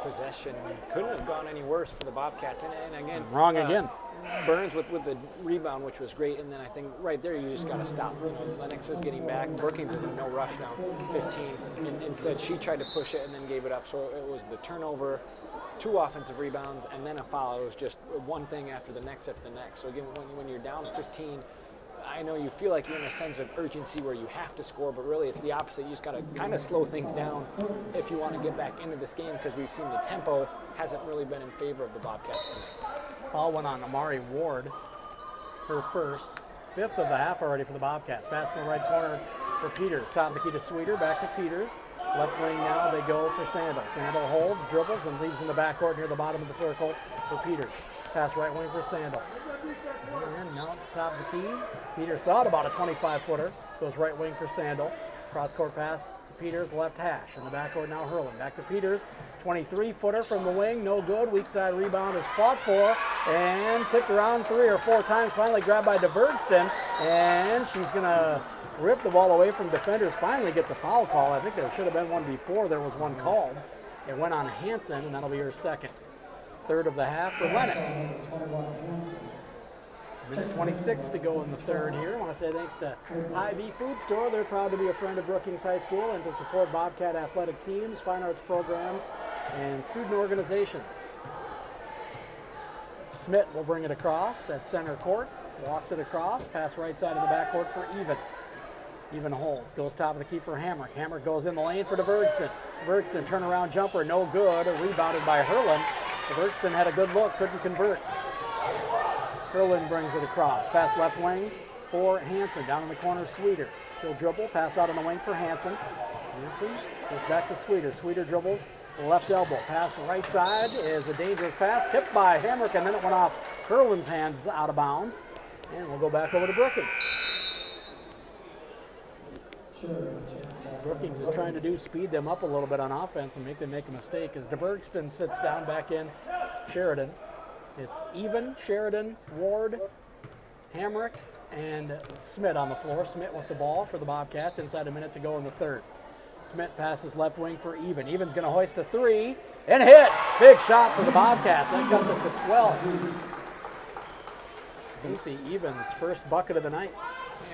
Possession couldn't have gone any worse for the Bobcats. And again, wrong again. Burns with the rebound, which was great, and then I think right there you just got to stop. Lennox is getting back. Brookings is in no rush down 15. And instead, she tried to push it and then gave it up. So it was the turnover, 2 offensive rebounds, and then a foul. It was just one thing after the next after the next. So again, when you're down 15, I know you feel like you're in a sense of urgency where you have to score, but really it's the opposite. You just got to kind of slow things down if you want to get back into this game, because we've seen the tempo hasn't really been in favor of the Bobcats tonight. Foul went on Amari Ward, her first, 5th of the half already for the Bobcats. Pass in the right corner for Peters. Top of the key to Sweeter, back to Peters. Left wing now, they go for Sandel. Sandel holds, dribbles, and leaves in the backcourt near the bottom of the circle for Peters. Pass right wing for Sandel. And now top of the key. Peters thought about a 25-footer. Goes right wing for Sandel. Cross-court pass to Peters, left hash. In the backcourt now Hurlin. Back to Peters. 23-footer from the wing, no good. Weak side rebound is fought for and tipped around 3 or 4 times. Finally grabbed by DeVergston, and she's going to rip the ball away from defenders. Finally gets a foul call. I think there should have been one before there was one called. It went on Hansen, and that'll be her second. Third of the half for Lennox. Minute 26 to go in the third here. I want to say thanks to IV Food Store. They're proud to be a friend of Brookings High School and to support Bobcat athletic teams, fine arts programs, and student organizations. Smith will bring it across at center court. Walks it across. Pass right side of the backcourt for Even. Even holds. Goes top of the key for Hamrick. Hamrick goes in the lane for DeVergston. DeVergston turnaround jumper, no good. Rebounded by Hurlin. DeVergston had a good look, couldn't convert. Hurlin brings it across. Pass left wing for Hansen. Down in the corner, Sweeter. She'll dribble. Pass out on the wing for Hansen. Hansen goes back to Sweeter. Sweeter dribbles. Left elbow. Pass right side is a dangerous pass. Tipped by Hamrick, and then it went off Hurlin's hands out of bounds. And we'll go back over to Brookings. Brookings is trying to speed them up a little bit on offense and make them make a mistake as DeVergston sits down back in Sheridan. It's Even, Sheridan, Ward, Hamrick, and Smith on the floor. Smith with the ball for the Bobcats. Inside a minute to go in the third. Smith passes left wing for Even. Even's going to hoist a 3 and hit. Big shot for the Bobcats. That cuts it to 12. Casey Evans' first bucket of the night.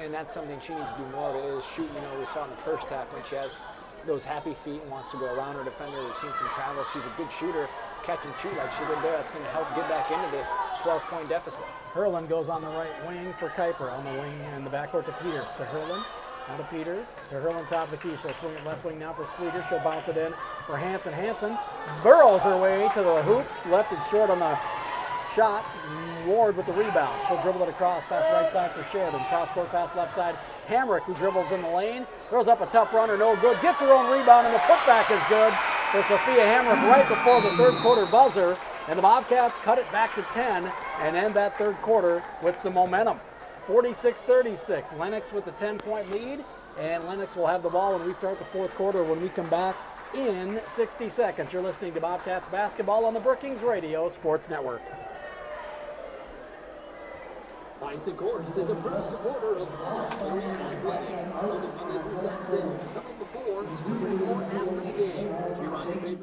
And that's something she needs to do more of, is shoot. You know, we saw in the first half when she has those happy feet and wants to go around her defender. We've seen some travel. She's a good shooter. Catch and shoot like she did there. That's going to help get back into this 12-point deficit. Hurlin goes on the right wing for Kuiper. On the wing in the backcourt to Peters. To Hurlin. Now to Peters. To Hurlin top of the key. She'll swing it left wing now for Sweeter. She'll bounce it in for Hansen. Hansen burrows her way to the hoop. Left it short on the shot. Ward with the rebound. She'll dribble it across. Pass right side for Sheridan. Cross-court pass left side. Hamrick, who dribbles in the lane. Throws up a tough runner. No good. Gets her own rebound, and the putback is good for Sophia Hamrick right before the third quarter buzzer. And the Bobcats cut it back to 10 and end that third quarter with some momentum. 46-36. Lennox with the 10-point lead. And Lennox will have the ball when we start the fourth quarter when we come back in 60 seconds. You're listening to Bobcats basketball on the Brookings Radio Sports Network. Pints and Courts is the first quarter of coming before after the game. You're on your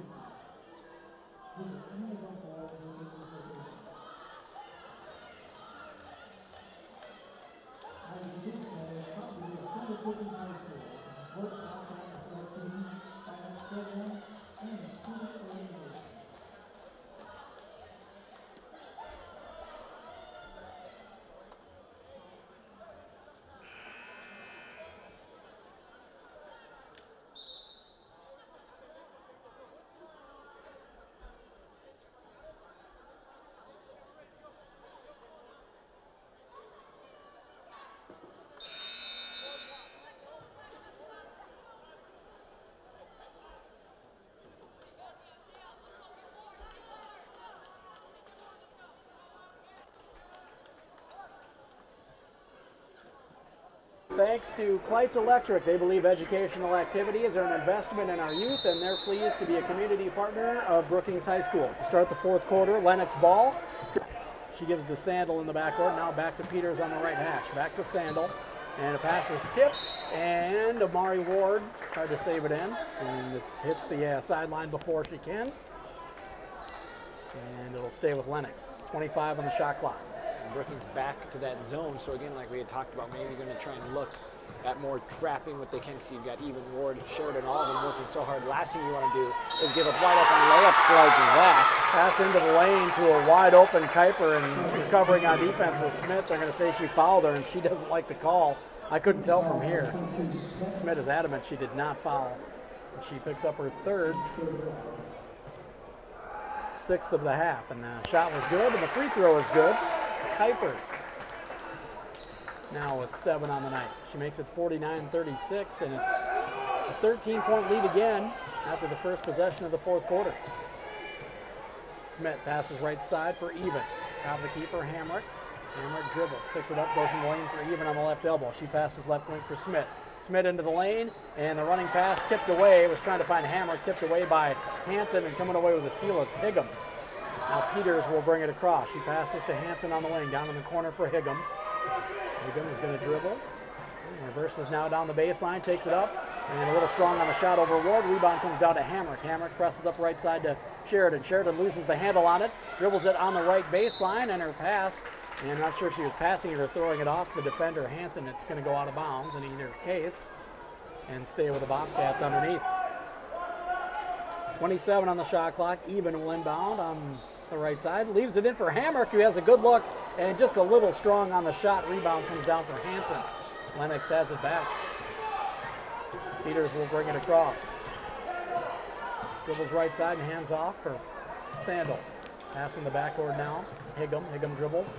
Thanks to Kleitz Electric. They believe educational activities are an investment in our youth, and they're pleased to be a community partner of Brookings High School. To start the fourth quarter, Lennox ball. She gives to Sandel in the backcourt. Now back to Peters on the right hash. Back to Sandel. And a pass is tipped, and Amari Ward tried to save it in. And it hits the sideline before she can. And it'll stay with Lennox. 25 on the shot clock. And Brookings back to that zone. So again, like we had talked about, maybe going to try and look at more trapping what they can. So you've got Even, Ward, Sheridan, all of them working so hard. Last thing you want to do is give up wide open layups like that. Pass into the lane to a wide open Kuiper, and recovering on defense with Smith. They're going to say she fouled her, and she doesn't like the call. I couldn't tell from here. Smith is adamant she did not foul. She picks up her third, sixth of the half, and the shot was good, and the free throw is good. Kuiper now with 7 on the night. She makes it 49-36, and it's a 13-point lead again after the first possession of the fourth quarter. Smith passes right side for Even. Top of the key for Hamrick. Hamrick dribbles, picks it up, goes in the lane for Even on the left elbow. She passes left wing for Smith. Smith into the lane, and the running pass tipped away. Was trying to find Hamrick, tipped away by Hansen, and coming away with a steal is Higgum. Now Peters will bring it across. She passes to Hansen on the wing, down in the corner for Higgum. Higgum is going to dribble. Reverses now down the baseline, takes it up, and a little strong on the shot over Ward. Rebound comes down to Hamrick. Hamrick presses up right side to Sheridan. Sheridan loses the handle on it, dribbles it on the right baseline, and her pass, and I'm not sure if she was passing it or throwing it off the defender, Hansen. It's going to go out of bounds in either case and stay with the Bobcats underneath. 27 on the shot clock. Even will inbound on the right side. Leaves it in for Hamrick, who has a good look, and just a little strong on the shot. Rebound comes down for Hansen. Lennox has it back. Peters will bring it across. Dribbles right side and hands off for Sandel. Pass in the backcourt now. Higgum dribbles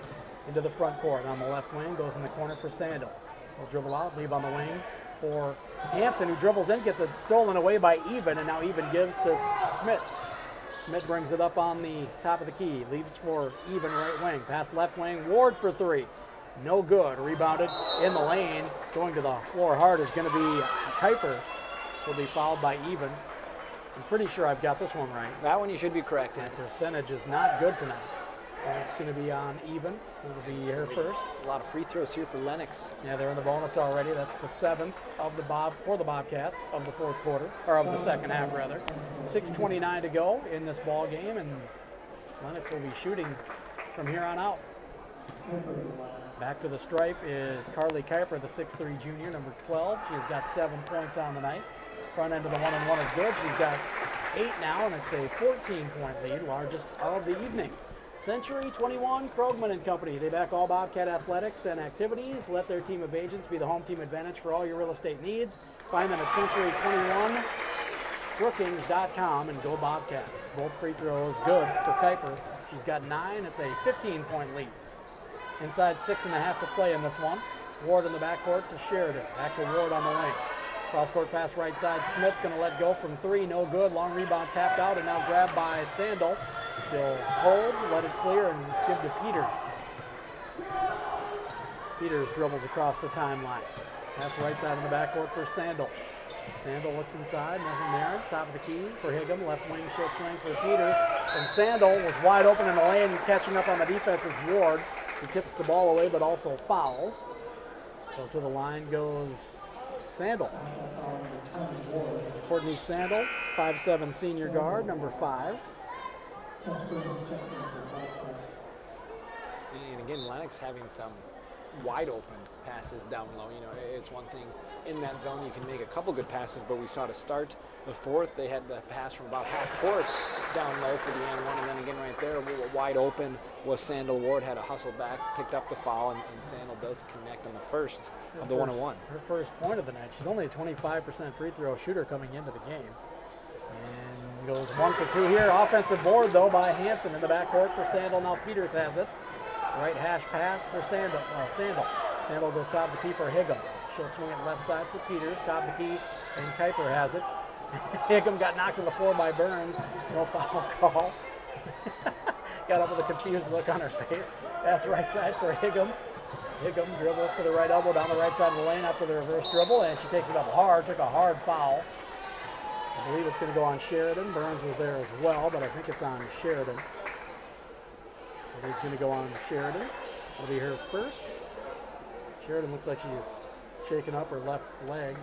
into the front court on the left wing. Goes in the corner for Sandel. Will dribble out, leave on the wing for Hansen, who dribbles in, gets it stolen away by Even, and now Even gives to Smith. Smith brings it up on the top of the key. Leaves for Even right wing. Pass left wing. Ward for three. No good. Rebounded in the lane. Going to the floor hard is going to be Kuiper. Will be fouled by Even. I'm pretty sure I've got this one right. That one you should be correct in. That percentage is not good tonight. That's going to be on Even. It'll be her first. A lot of free throws here for Lennox. Yeah, they're in the bonus already. That's the 7th of the Bobcats of the fourth quarter, or of the second half rather. 6:29 to go in this ball game, and Lennox will be shooting from here on out. Back to the stripe is Carly Kuiper, the 6'3" junior, number 12. She's got 7 points on the night. Front end of the 1-and-1 is good. She's got 8 now, and it's a 14-point lead, largest of the evening. Century 21, Krogman and Company. They back all Bobcat athletics and activities. Let their team of agents be the home team advantage for all your real estate needs. Find them at Century21Brookings.com and go Bobcats. Both free throws good for Kuiper. She's got 9. It's a 15-point lead. Inside 6.5 to play in this one. Ward in the backcourt to Sheridan. Back to Ward on the wing. Cross-court pass right side. Smith's going to let go from 3. No good. Long rebound tapped out and now grabbed by Sandel. She'll hold, let it clear, and give to Peters. Peters dribbles across the timeline. Pass right side in the backcourt for Sandel. Sandel looks inside, nothing there. Top of the key for Higgum. Left wing she'll swing for Peters. And Sandel was wide open in the lane, catching up on the defense is Ward, who tips the ball away but also fouls. So to the line goes Sandel. Courtney Sandel, 5'7" senior guard, number 5. And again, Lennox having some wide open passes down low. You know, it's one thing in that zone you can make a couple good passes, but we saw to start the fourth, they had the pass from about half court down low for the and one, and then again right there, wide open was Sandel. Ward had a hustle back, picked up the foul, and Sandel does connect on the first of the 1-on-1. Her first point of the night. She's only a 25% free throw shooter coming into the game. And goes 1 for 2 here. Offensive board, though, by Hansen in the backcourt for Sandel. Now Peters has it. Right hash pass for Sandel. Sandel goes top of the key for Higgum. She'll swing it left side for Peters. Top of the key, and Kuiper has it. Higgum got knocked to the floor by Burns. No foul call. Got up with a confused look on her face. That's right side for Higgum. Higgum dribbles to the right elbow down the right side of the lane after the reverse dribble, and she takes it up hard. Took a hard foul. I believe it's going to go on Sheridan. Burns was there as well, but I think it's on Sheridan. He's going to go on Sheridan. It'll be her first. Sheridan looks like she's shaking up her left leg.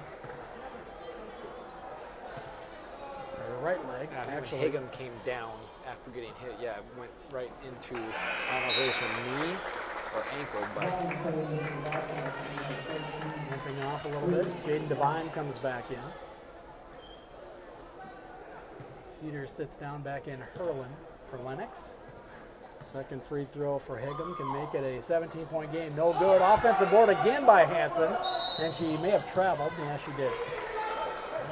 Or her right leg, actually. Higgum came down after getting hit. Yeah, it went right into, I don't know if it was her knee or ankle, but limping off a little bit. Jaden Devine comes back in. Peters sits down back in Hurlin for Lennox. Second free throw for Higgum can make it a 17-point game. No good. Offensive board again by Hansen, and she may have traveled. Yeah, she did.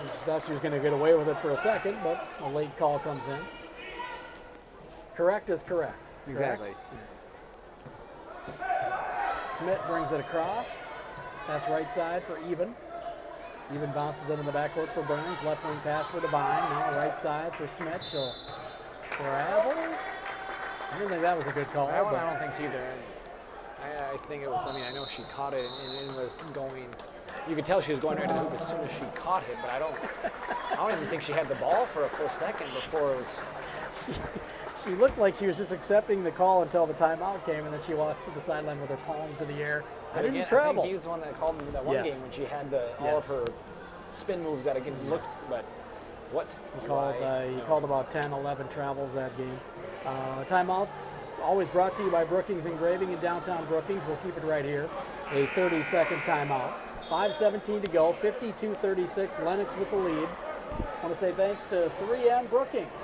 She thought she was going to get away with it for a second, but a late call comes in. Correct is correct. Exactly. Smith brings it across. Pass right side for Even. Even bounces it in the backcourt for Burns. Left wing pass for Devine. Now right side for Smith. She'll travel. I didn't think that was a good call. I don't think so either. I think it was, I mean, I know she caught it and was going, you could tell she was going right to the hoop as soon as she caught it, but I don't even think she had the ball for a full second before it was. She looked like she was just accepting the call until the timeout came, and then she walks to the sideline with her palms to the air. I didn't travel. I think he's the one that called me that one game when she had all of her spin moves that again looked, but what? He called about 10, 11 travels that game. Timeouts always brought to you by Brookings Engraving in downtown Brookings. We'll keep it right here. A 30-second timeout. 5:17 to go, 52-36, Lennox with the lead. I want to say thanks to 3M Brookings.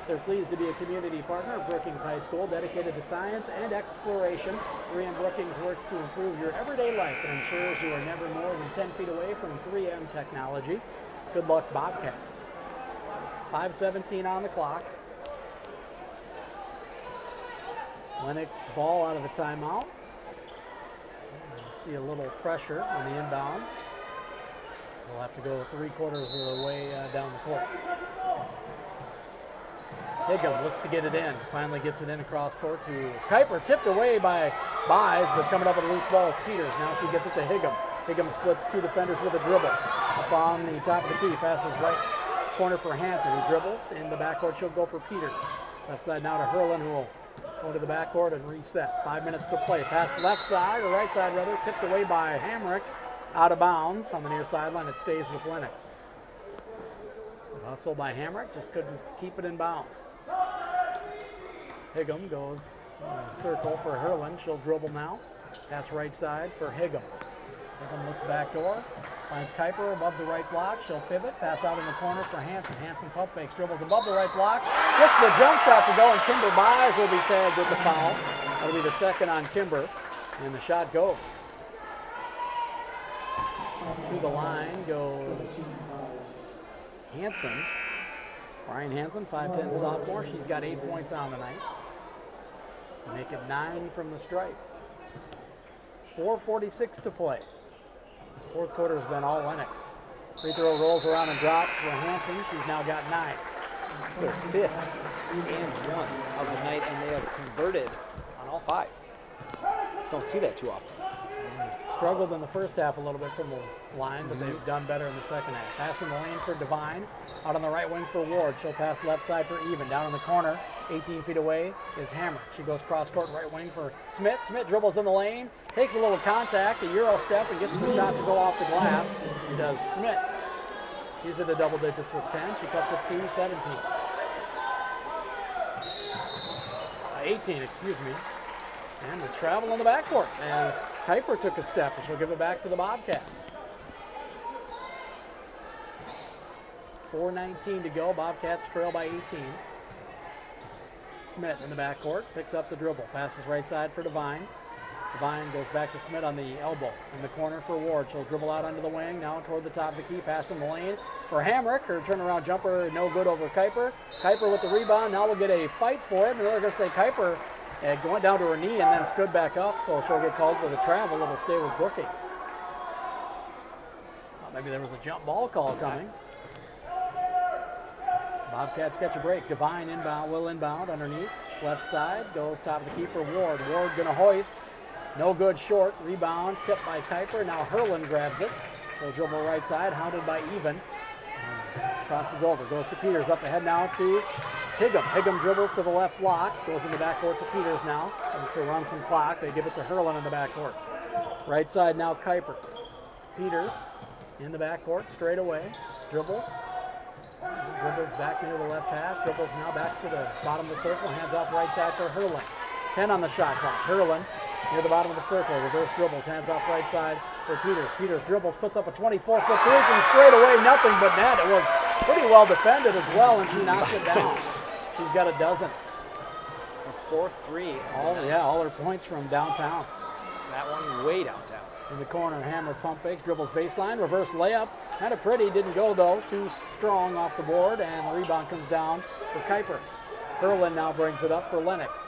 They're pleased to be a community partner of Brookings High School, dedicated to science and exploration. 3M Brookings works to improve your everyday life and ensures you are never more than 10 feet away from 3M technology. Good luck, Bobcats. 5:17 on the clock. Lennox ball out of the timeout. See a little pressure on the inbound. They'll have to go 3/4 of the way down the court. Higgum looks to get it in. Finally gets it in across court to Kuiper. Tipped away by Buys, but coming up with a loose ball is Peters. Now she gets it to Higgum. Higgum splits two defenders with a dribble. Up on the top of the key, passes right corner for Hansen. He dribbles in the backcourt. She'll go for Peters. Left side now to Hurlin, who will go to the backcourt and reset. 5 minutes to play. Pass left side, or right side rather, tipped away by Hamrick. Out of bounds on the near sideline. It stays with Lennox. Hustle by Hamrick, just couldn't keep it in bounds. Higgum goes circle for Hurlin. She'll dribble now. Pass right side for Higgum. Higgum looks back door. Finds Kuiper above the right block. She'll pivot. Pass out in the corner for Hansen. Hansen pump fakes. Dribbles above the right block. Gets the jump shot to go, and Kimber Buys will be tagged with the foul. That'll be the second on Kimber. And the shot goes. To the line goes Hansen. Ryan Hansen, 5'10" sophomore. She's got 8 points on the night. Make it 9 from the stripe. 4:46 to play. Fourth quarter has been all Lennox. Free throw rolls around and drops for Hansen. She's now got 9. It's their 5th and 1 of the night, and they have converted on all 5. Don't see that too often. Struggled in the first half a little bit from the line, but they've done better in the second half. Pass in the lane for Devine. Out on the right wing for Ward. She'll pass left side for Even. Down in the corner, 18 feet away, is Hammer. She goes cross court right wing for Smith. Smith dribbles in the lane, takes a little contact, a Euro step, and gets the shot to go off the glass. She does Smith. She's in the double digits with 10. She cuts it to 17. 18, excuse me. And the travel on the backcourt as Kuiper took a step, and she'll give it back to the Bobcats. 4:19 to go. Bobcats trail by 18. Smith in the backcourt picks up the dribble. Passes right side for Devine. Devine goes back to Smith on the elbow. In the corner for Ward. She'll dribble out under the wing. Now toward the top of the key. Pass in the lane for Hamrick. Her turnaround jumper no good over Kuiper. Kuiper with the rebound. Now we'll get a fight for it. And they're going to say Kuiper going down to her knee and then stood back up. So she'll get called for the travel. It'll stay with Brookings. Thought maybe there was a jump ball call coming. Bobcats catch a break. Devine will inbound underneath. Left side, goes top of the key for Ward. Ward gonna hoist. No good short. Rebound, tipped by Kuiper. Now Hurlin grabs it. He'll dribble right side, hounded by Even. Crosses over, goes to Peters. Up ahead now to Higgum. Higgum dribbles to the left block. Goes in the backcourt to Peters now. To run some clock, they give it to Hurlin in the backcourt. Right side now Kuiper. Peters in the backcourt, straight away. Dribbles. Dribbles back near the left hash. Dribbles now back to the bottom of the circle. Hands off right side for Hurlin. 10 on the shot clock. Hurlin near the bottom of the circle. Reverse dribbles. Hands off right side for Peters. Peters dribbles. Puts up a 24-foot three from straight away. Nothing but net. It was pretty well defended as well, and she knocks it down. She's got a dozen. A 4-3. All her points from downtown. That one way downtown. In the corner, Hammer pump fakes, dribbles baseline, reverse layup. Kind of pretty, didn't go though. Too strong off the board, and the rebound comes down for Kuiper. Hurlin now brings it up for Lennox.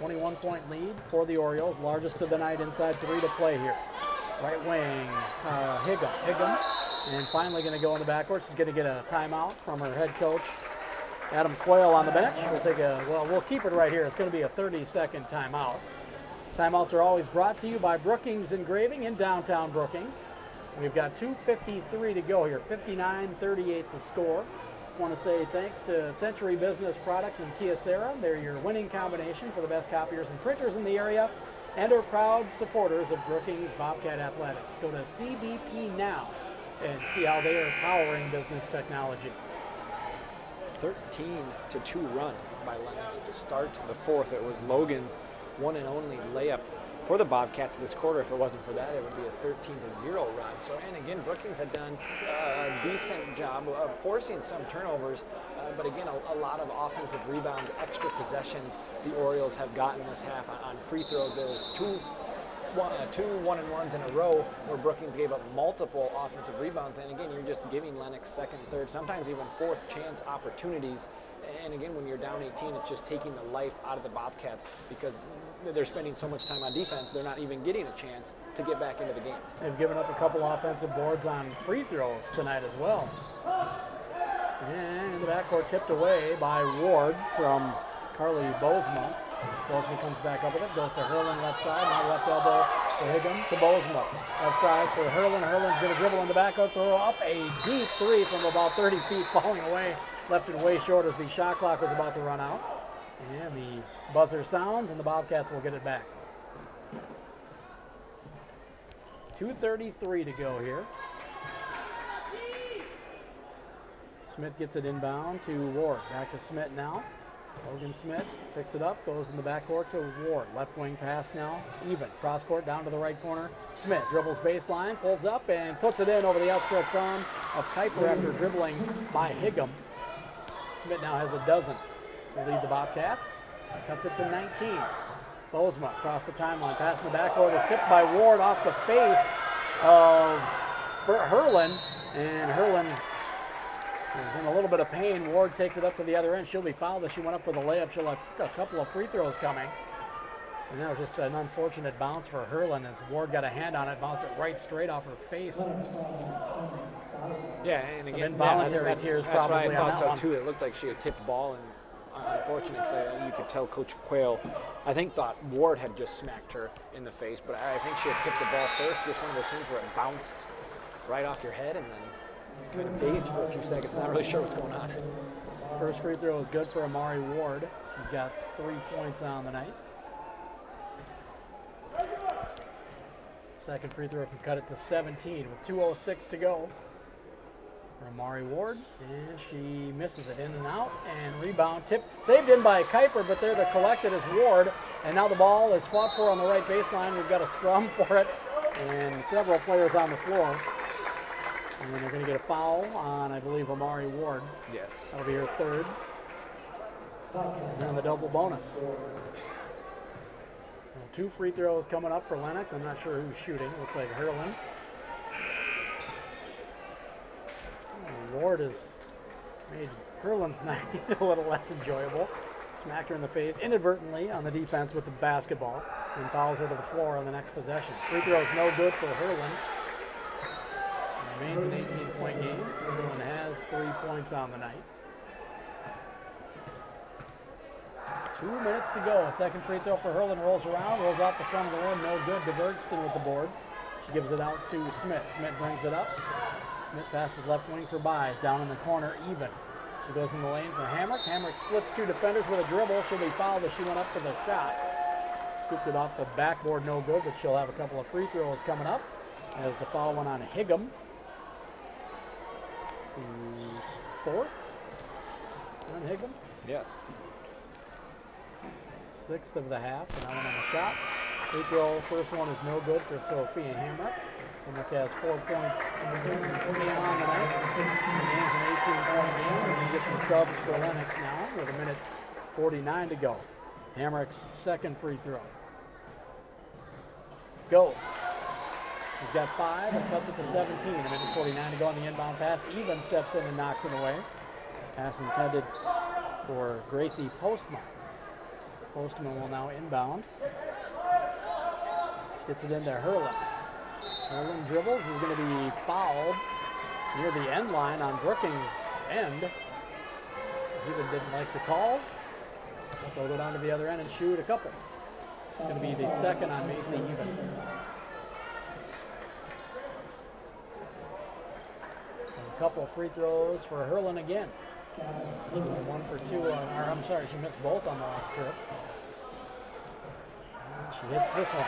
21-point lead for the Orioles, largest of the night, inside 3 to play here. Right wing, Higgum, and finally going to go in the backcourt. She's going to get a timeout from her head coach, Adam Quayle on the bench. We'll keep it right here. It's going to be a 30-second timeout. Timeouts are always brought to you by Brookings Engraving in downtown Brookings. We've got 2:53 to go here, 59-38 the score. I want to say thanks to Century Business Products and Kyocera. They're your winning combination for the best copiers and printers in the area and are proud supporters of Brookings Bobcat Athletics. Go to CBP now and see how they are powering business technology. 13-2 run by Lennox to start the fourth. It was Logan's one and only layup for the Bobcats this quarter. If it wasn't for that, it would be a 13-0 run. So, and again, Brookings had done a decent job of forcing some turnovers, but again, a lot of offensive rebounds, extra possessions the Orioles have gotten this half on free throws. There was two one-and-ones in a row where Brookings gave up multiple offensive rebounds. And again, you're just giving Lennox second, third, sometimes even fourth chance opportunities. And again, when you're down 18, it's just taking the life out of the Bobcats because they're spending so much time on defense, they're not even getting a chance to get back into the game. They've given up a couple offensive boards on free throws tonight as well. And in the backcourt, tipped away by Ward from Carly Bozema. Bozema comes back up with it, goes to Hurlin left side, now left elbow for Higgum to Bozema. Left side for Hurlin. Hurlin's going to dribble in the backcourt, throw up a deep three from about 30 feet, falling away. Left it way short as the shot clock was about to run out. And the buzzer sounds, and the Bobcats will get it back. 2:33 to go here. Smith gets it inbound to Ward. Back to Smith now. Logan Smith picks it up, goes in the backcourt to Ward. Left wing pass now, even. Cross court down to the right corner. Smith dribbles baseline, pulls up, and puts it in over the outstretched arm of Kuiper after dribbling by Higgum. Smith now has a dozen to lead the Bobcats. Cuts it to 19. Bozema across the timeline. Pass in the backcourt is tipped by Ward off the face of Hurlin. And Hurlin is in a little bit of pain. Ward takes it up to the other end. She'll be fouled as she went up for the layup. She'll have a couple of free throws coming. And that was just an unfortunate bounce for Hurlin as Ward got a hand on it, bounced it right straight off her face. Yeah, and some again, involuntary tears that's probably what I on thought that so one. too. It looked like she had tipped the ball, and unfortunately, you could tell Coach Quayle, I think, thought Ward had just smacked her in the face, but I think she had tipped the ball first. Just one of those things where it bounced right off your head, and then kind of dazed for a few seconds, not really sure what's going on. First free throw is good for Amari Ward. She's got 3 points on the night. Second free throw can cut it to 17 with 2:06 to go for Amari Ward. And she misses it in and out. And rebound tip saved in by Kuiper, but there to collect it is Ward. And now the ball is fought for on the right baseline. We've got a scrum for it and several players on the floor. And then they're going to get a foul on, I believe, Amari Ward. Yes. That'll be her third. And then the double bonus. So 2 free throws coming up for Lennox. I'm not sure who's shooting. Looks like Hurlin. Ward has made Hurlin's night a little less enjoyable. Smacked her in the face inadvertently on the defense with the basketball and fouls her to the floor on the next possession. Free throws no good for Hurlin. Remains an 18-point game. Hurlin has 3 points on the night. 2 minutes to go. Second free throw for Hurlin rolls around, rolls off the front of the rim, no good. DeVergston with the board. She gives it out to Smith. Smith brings it up. Smith passes left wing for Buys. Down in the corner, even. She goes in the lane for Hamrick. Hamrick splits 2 defenders with a dribble. She'll be fouled as she went up for the shot. Scooped it off the backboard, no good, but she'll have a couple of free throws coming up as the foul went on Higgum. It's the 4th on Higgum. Yes. 6th of the half, and that one on the shot. Free throw, first one is no good for Sophia Hamrick. Hamrick has 4 points on the night. Remains an 18-point game. We're going to get some subs for Lennox now with 1:49 to go. Hamrick's second free throw. Goes. She's got 5 and cuts it to 17. 1:49 to go on the inbound pass. Even steps in and knocks it away. Pass intended for Gracie Postma. Postman will now inbound. Gets it into Hurlin. Hurlin dribbles, is going to be fouled near the end line on Brookings' end. Even didn't like the call. But they'll go down to the other end and shoot a couple. It's going to be the second on Macy Even. So a couple free throws for Herlin again. 1 for 2 on, or I'm sorry, she missed both on the last trip. And she hits this one.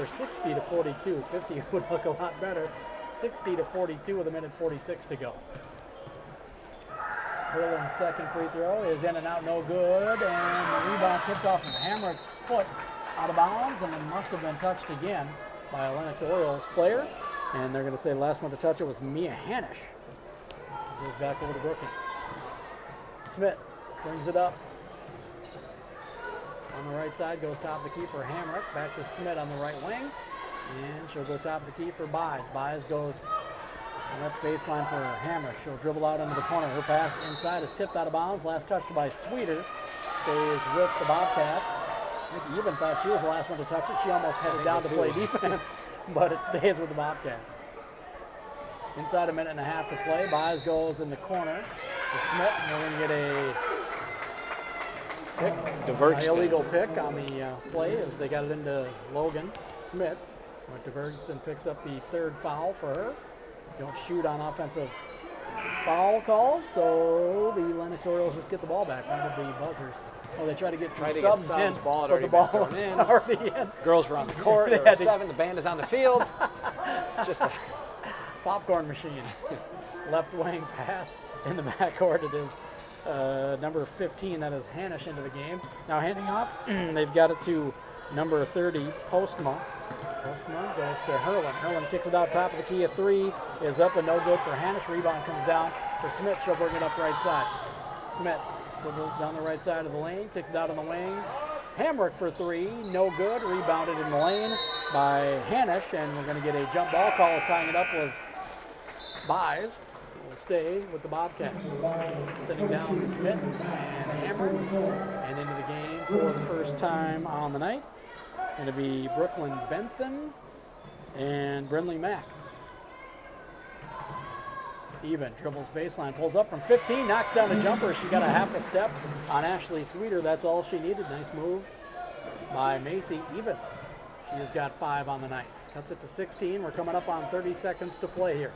60 to 42. 50 would look a lot better. 60 to 42 with 1:46 to go. Herlin's second free throw is in and out, no good, and the rebound tipped off of Hamrick's foot out of bounds, and it must have been touched again by a Lennox Orioles player, and they're going to say the last one to touch it was Mia Hanisch. Goes back over to Brookings. Smith brings it up. On the right side, goes top of the key for Hamrick. Back to Smith on the right wing. And she'll go top of the key for Buys. Buys goes left baseline for Hamrick. She'll dribble out into the corner. Her pass inside is tipped out of bounds. Last touch by Sweeter. Stays with the Bobcats. I think Even thought she was the last one to touch it. She almost headed down to play defense, but it stays with the Bobcats. Inside a minute and a half to play. Buys goes in the corner for Smith. And we're going to get a pick. Illegal pick on the play as they got it into Logan Smith. But DeVergston picks up the third foul for her. Don't shoot on offensive foul calls, so the Lennox Orioles just get the ball back. When did the buzzers? Oh, they try to get some subs in, ball but the ball was already in. Girls were on the court. There were 7. The band is on the field. Just a popcorn machine. Left wing pass in the backcourt. It is number 15. That is Hanisch into the game. Now handing off. They've got it to number 30, Postma. Postma goes to Herlin. Herlin kicks it out top of the key. A 3 is up and no good for Hanisch. Rebound comes down for Smith. She'll bring it up right side. Smith dribbles down the right side of the lane. Kicks it out on the wing. Hamrick for 3. No good. Rebounded in the lane by Hanisch. And we're going to get a jump ball call. As tying it up was Buys. Will stay with the Bobcats. Sitting down Smith and Hamrick. And into the game for the first time on the night. Going to be Brooklyn Bentham and Brindley Mack. Even dribbles baseline, pulls up from 15, knocks down a jumper. She got a half a step on Ashley Sweeter. That's all she needed. Nice move by Macy. Even. She has got 5 on the night. Cuts it to 16. We're coming up on 30 seconds to play here.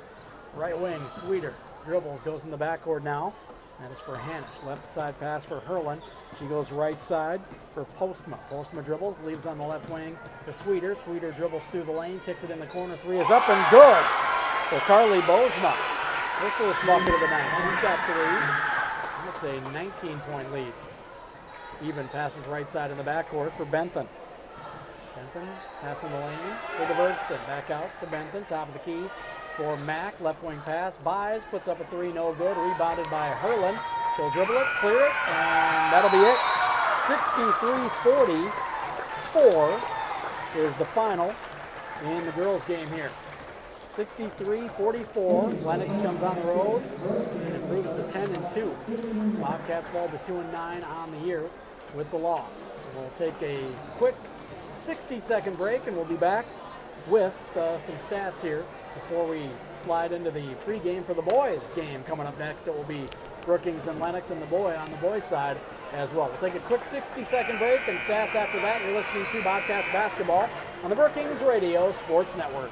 Right wing, Sweeter dribbles, goes in the backcourt now. That is for Hanisch. Left side pass for Herlin. She goes right side for Postma. Postma dribbles, leaves on the left wing for Sweeter. Sweeter dribbles through the lane, kicks it in the corner. 3 is up and good for Carly Bozma. Her first bucket of the night. She's got 3. That's a 19-point lead. Even passes right side in the backcourt for Bentham. Bentham passing the lane for DeVergston. Back out to Bentham, top of the key for Mack. Left wing pass. Buys, puts up a 3, no good. Rebounded by Herlin. She'll dribble it, clear it, and that'll be it. 63-44 is the final in the girls' game here. 63-44. Lennox comes on the road and improves to 10-2. Bobcats fall to 2-9 on the year with the loss. We'll take a quick 60-second break and we'll be back with some stats here before we slide into the pregame for the boys game coming up next. It will be Brookings and Lennox and on the boys side as well. We'll take a quick 60-second break and stats after that. You're listening to Bobcats basketball on the Brookings Radio Sports Network.